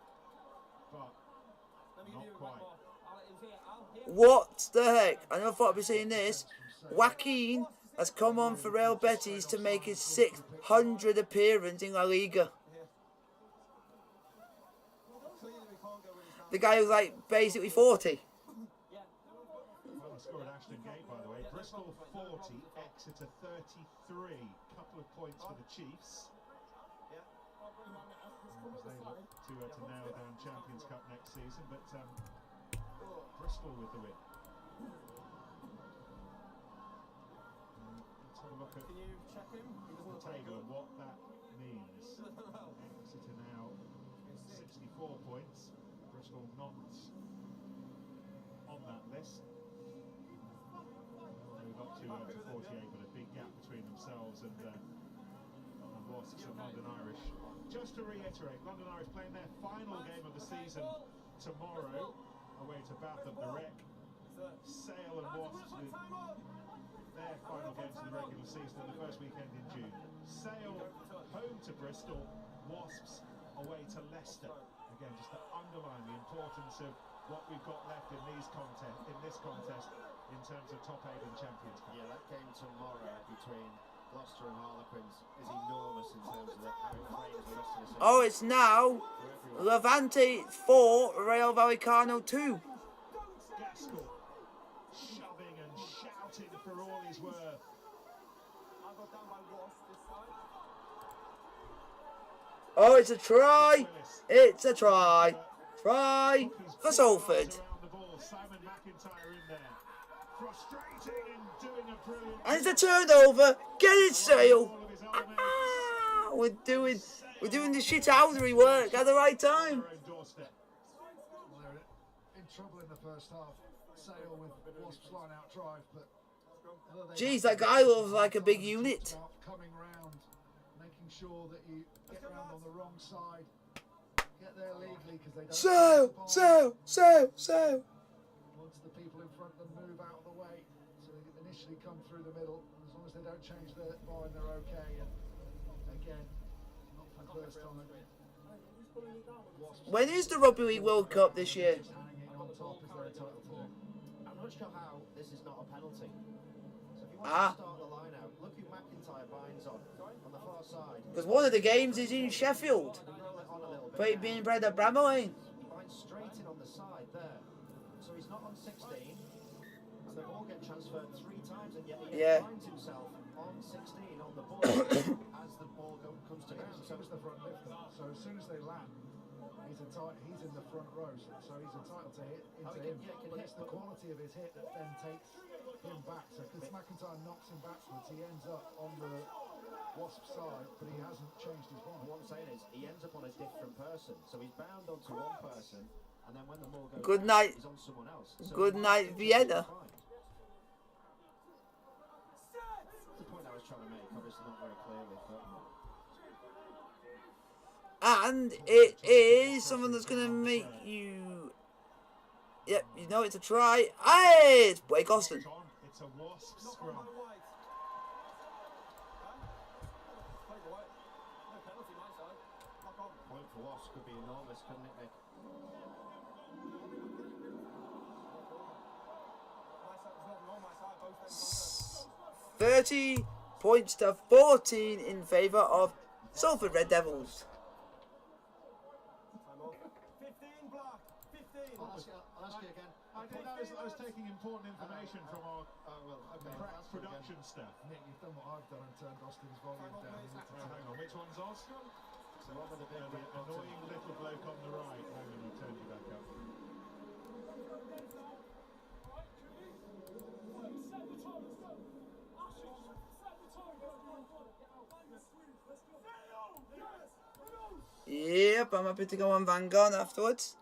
but Let me not give you a quite. bit more. What the heck? I never thought I'd be saying this. Joaquin has come on for Real Betis to make his 600th appearance in La Liga. Clearly we can't go with his hand. The guy who's like basically 40. score at Ashton Gate, by the way. Bristol 40, Exeter 33. Couple of points for the Chiefs. As they look to nail down Champions Cup next season, but Bristol with the win. Let's have a look at Can you check him? He doesn't the look very table good. and what that means. Exeter now 64 points. Bristol not on that list. They'll move up to 48, but a big gap between themselves and Wasps and London Irish. Just to reiterate, London Irish playing their final game of the season tomorrow away to Bath at the Rec. Sale and Wasps with their final games of the regular season in the first weekend in June. Sale home to Bristol, Wasps away to Leicester. Again, just to underline the importance of what we've got left in this contest in terms of top 8 in Champions Cup. Yeah, that game tomorrow between Gloucester and Harlequins is enormous in terms of how it frames the rest of the season. Oh, it's now Levante 4, Real Vallecano 2. Gaskell shoving and shouting for all he's worth. I got down by Ross this side. Oh, it's a try. It's a try. Try for Salford. Around the ball, Simon McIntyre in there. Frustrating and doing a brilliant. And it's a turnover. Get it, Sale. Ah, we're doing the shit housery work at the right time. Well, they're in trouble in the first half. Sale with Wasps line out drive, but Jeez, that guy looks like a big unit. coming round, making sure that you get round on the wrong side, get there legally because they don't. So. Once the people in front of them move out of the way, so they initially come through the middle. As long as they don't change their line, they're okay. And again, not for the first time. Wasps When is the Rugby League World Cup this year? just hanging on top as they're entitled to. I'm not sure how this is not a penalty. So if you want Ah. to start the line out, look who McIntyre binds on the far side. Because one of the games is in Sheffield. Roll it on a little bit. Played being played at Bramall Lane. He binds straight in on the side there. So he's not on 16. And the ball gets transferred 3 times, and yet he Yeah. finds himself on 16 on the ball as the ball comes to ground. So it's the front lifter. So as soon as they land, he's in the front row. So he's entitled to hit into him. But it's the quality of his hit that then takes him back. So because McIntyre knocks him backwards, he ends up on the Wasp side, but he hasn't changed his line. What I'm saying is, he ends up on a different person. So he's bound onto one person, and then when the ball goes Good back, night. he's on someone else. So Good he night, might Vienna. change his mind. That's the point I was trying to make, obviously not very clearly, but And it is something that's going to make you... Yep, you know it's a try. Hey, it's Blake Austin. It's a Wasp Knock on scrum. by White. Play the White. No penalty, my side. Knock on. point for Wasps could be enormous, couldn't it, Nick? My side, there's nothing wrong, my side. Both ends on 30 points to 14 in favour of Salford Red Devils. Time off. 15 black. 15. I'll ask you again. I was taking important information from our Okay. crack production staff. Nick, you've done what I've done and turned Austin's volume down. You need to Hang on, which one's Oz? So one with the big The red bottom. annoying little bloke on the right. Hang on, I'll turn you back up. Yep, I'm happy to go on Vanguard afterwards.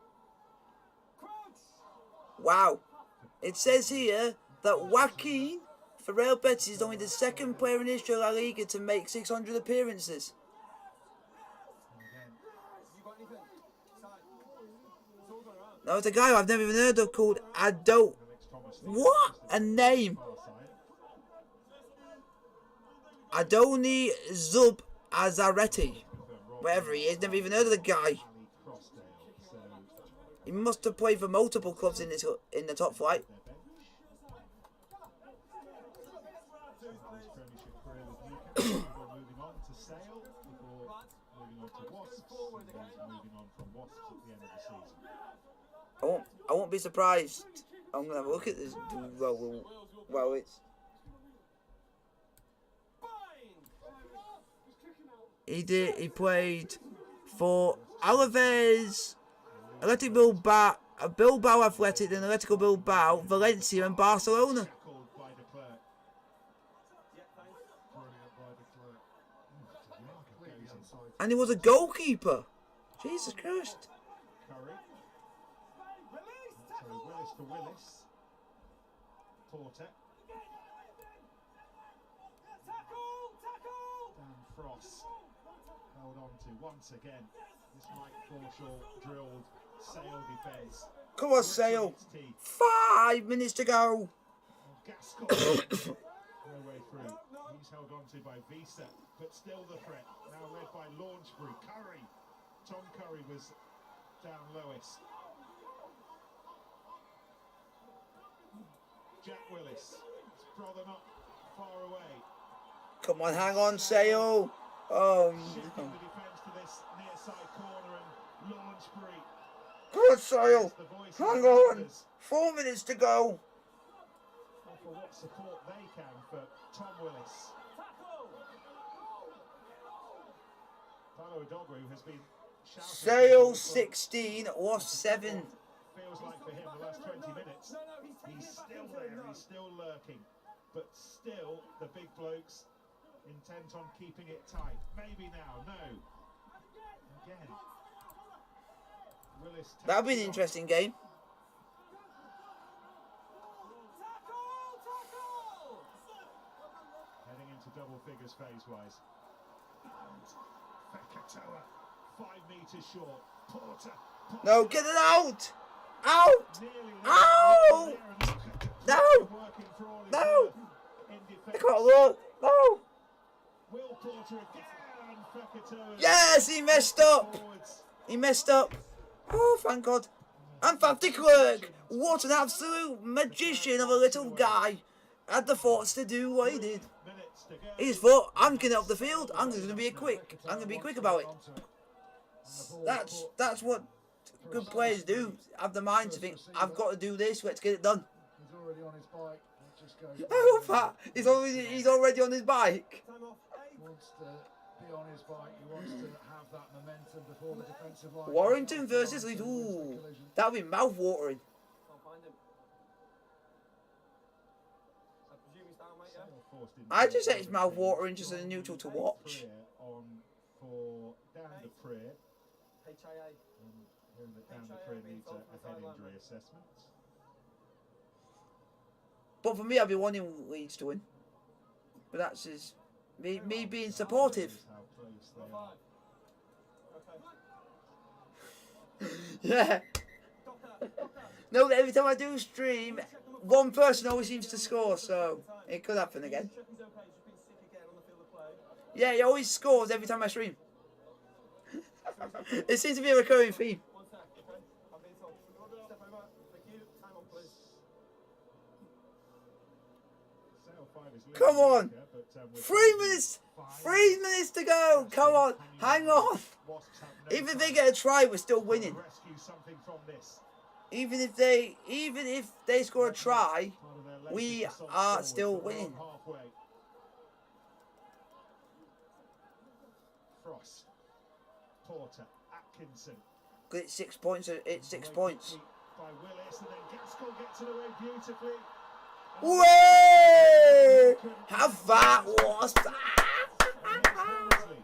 Wow. It says here that Joaquin for Real Betis is only the second player in history of La Liga to make 600 appearances. You got anything? Side. It's all going around. Now, it's a guy I've never even heard of called Ado. What a name! Adoni Zub Azaretti. Wherever he is, never even heard of the guy. He must have played for multiple clubs in the top flight. Moving on to Sale before moving on to Wasps. And he's moving on from Wasps at the end of the season. I won't be surprised I'm gonna have a look at this. Well, it's. He played for Alaves, Athletic Bilbao, Bilbao Athletic, and Atletico Bilbao, Valencia, and Barcelona. Tackled by de Klerk. Brilliant by de Klerk. Completely onside. And he was a goalkeeper. Jesus Christ. Curry. So Willis for Willis. Porter. Dan Frost held on to once again. This Mike Forshaw drilled Sale defence. Come on, Sale. 5 minutes to go. Gascon. No way through. He's held on to by Visa, but still the threat. Now led by Launchbury. Curry. Tom Curry was down lowest. Jack Willis. It's brother not far away. Come on, hang on, Sale. Oh, Shifting no. the defence to this near side corner and Launchbury. Good, Sale. The voice of Hang the on. numbers. 4 minutes to go. Offer what support they can for Tom Willis. Paolo Adogwu has been shouting. Sale 16, Wasps 7. Feels like for him the last 20 minutes. He's still there, he's still lurking. But still, the big blokes intent on keeping it tight. Maybe now, no. Again. Willis. That'll be an interesting game. Heading into double figures phase-wise. And Fekatoa, 5 metres short. Porter. No, get it out! Out! Nearly Ow! No! working for all his No! worth in I defence. can't look. No! Will Porter again. Fekatoa. Yes, he messed up. Forwards. He messed up. Oh, thank God. And Van de Klerk, what an absolute magician of a little guy. Had the thoughts to do what he did. Minutes to go. He just thought, I'm getting off the field. I'm going to be quick. I'm going to be quick about it. That's what good players do. Have the mind to think, I've got to do this. Let's get it done. He's already on his bike. It just goes. I love that. He's already on his bike. He wants to be on his bike. He wants to have that momentum before the defensive line. Warrington versus Leeds. Ooh, that'll be mouth-watering. Can't find him. I presume he's down, mate, yeah? Sale forced into I just say it's mouth-watering, just as a neutral to watch. Prayer on for Dan de Prayer. HIA. Hearing that Dan de Prayer needs a head injury assessment. But for me, I'd be wanting Leeds to win. But that's just me being supportive. How close they are. Okay. Yeah. No, every time I do stream, one person always seems to score, so it could happen again. Check he's okay. He's just been sick again on the field of play. Yeah, he always scores every time I stream. It seems to be a recurring theme. 1 sec, okay? I've been told. Step over. Thank you. Time on, please. Sale 5 is Come on. leading, but, with 3 minutes! 3 minutes to go! Come on! Hang on! Wasps have no Even if they time get a try, we're still to winning. rescue something from this. Even if they score a try, Part of their latest we assault are forward, still but we're winning. on halfway. Frost, Porter, Atkinson. Because it's 6 points. It's 6 Away points. kick by Willis, and then Gaskell gets it away beautifully. Way! Have that, Wasps! And here's Hammersley.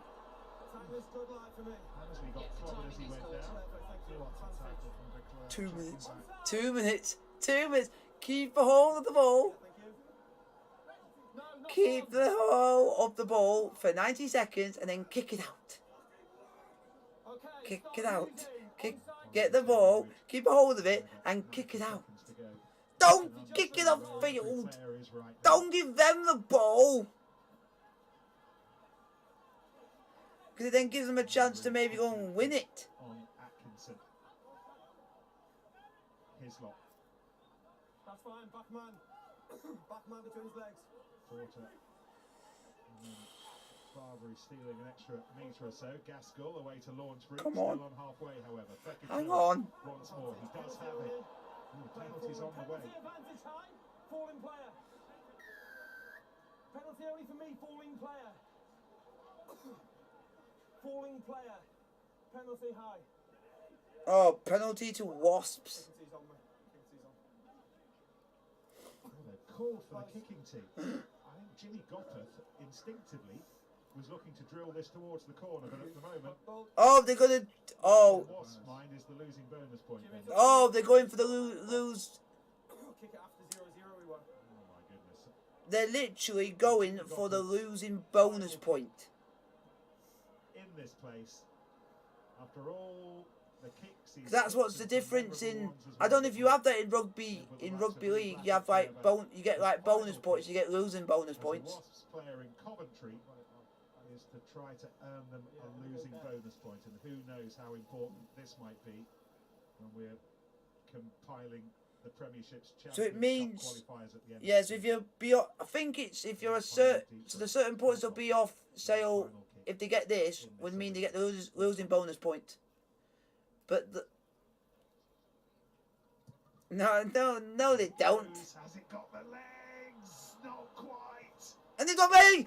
Time was good, like, for me. Hammersley got clobbered as he went down. Thank you. Tackle from de Klerk. 2 minutes. 2 minutes. 2 minutes. Keep a hold of the ball. Thank you. No, not Keep the hold of the ball for 90 seconds and then kick it out. okay. Kick start it out. moving. Kick. Onside. Get the ball. Keep a hold of it and kick it out. Seconds to go. Don't kick it off field. Player is right now. Don't give them the ball. Because it then gives them a chance to maybe go and win it. On Atkinson. Hislop, That's fine. Back man. Back man between his legs. Porter. And then Barbary stealing an extra metre or so. Gaskell away to Launchbury. Come Still on. halfway, however. Hang Fekatoa on. once more. He does have it. Penalties on the way. Penalty advantage high. Falling player. Penalty only for me. Falling player. Falling player. Penalty high. Oh, penalty to Wasps. Penalty's on me. Penalty's on. Well, they've called for the kicking team. I think Jimmy Goppert instinctively was looking to drill this towards the corner, but at the moment, Oh, they're gonna. Oh, the Wasps' mind is the losing bonus point. Then. oh, they're going for the lose. Kick it after 0-0 we won. Oh my goodness. They're literally going for the losing bonus point. In this place, after all the kicks, he's That's what's the difference in. I don't know if you have that in rugby. In rugby league, you have like you get like bonus points. You get losing bonus points. The Wasps player in Coventry is to try to earn them a losing bonus point, and who knows how important this might be when we're compiling the Premiership's Champions So it means, qualifiers at the end. yeah. So if you're I think it's if you're a certain, so the certain points will be off sale. If they get this, would mean they get the losing bonus point. But no, they don't. Has it got the legs? Not quite. And they got me!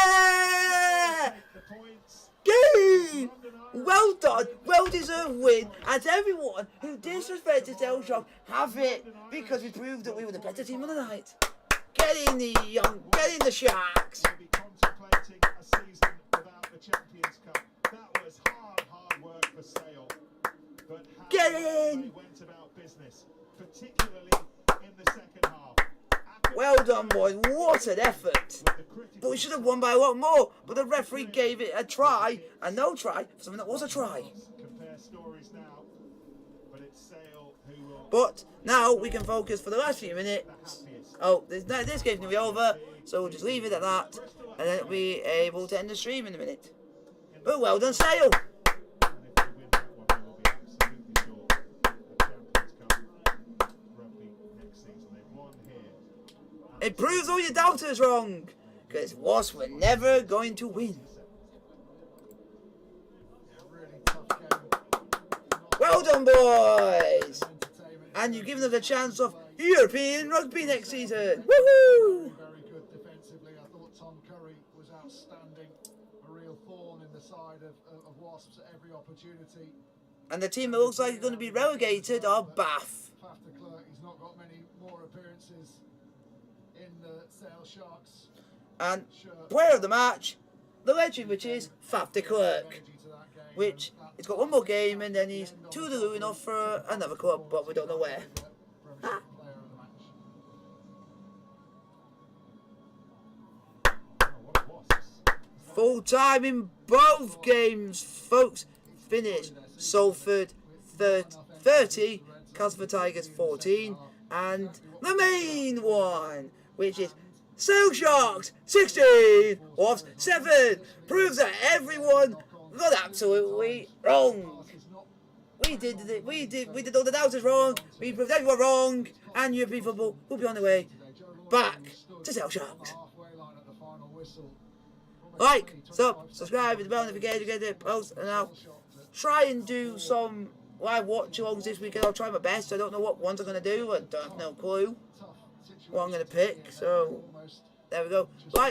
Yeah! The points. Game! Well done, well deserved win, and everyone who disrespected Shellshock have it because we proved that we were the better team of the night. Get in the Sharks! We'll be contemplating a season without the Champions Cup. That was hard work for Sale. But how Get well in! they went about business, particularly in the second half. Well done, boys. What an effort. But we should have won by a lot more. But the referee gave it a try, a no try, for something that was a try. Compare stories now, but it's Sale who will. But now we can focus for the last few minutes. Oh, this game's going to be over, so we'll just leave it at that. And then we'll be able to end the stream in a minute. But well done, Sale. And if they win that one, they will be absolutely sure the Champions Cup rugby next season. They've won here. It proves all your doubters wrong. Because Wasps were never going to win. Really tough game. Well done, boys. And you've given us a chance of European rugby next season. Woohoo! Very good defensively. I thought Tom Curry was outstanding. A real thorn in the side of Wasps at every opportunity. And the team that looks like is going to be relegated are Bath. Faf de Klerk, he's not got many more appearances in the Sale Sharks. And player of the match, the legend, which is Faf de Klerk. Which, he's got one more game and then he's to the Lewin off for another club, but we don't know where. Ah. Full time in both games, folks. Finish Salford 30, Castleford Tigers 14, and the main one, which is Sale Sharks 16, Wasps 7. Proves that everyone got absolutely wrong. We did all the doubters wrong. We proved everyone wrong, and European football will be on the way back to Sale Sharks. Like, subscribe, hit the bell notification to get it post, and I'll try and do some live watch-alongs this weekend. I'll try my best. I don't know what ones I'm going to do. I don't have no clue what I'm going to pick. So, there we go. Like.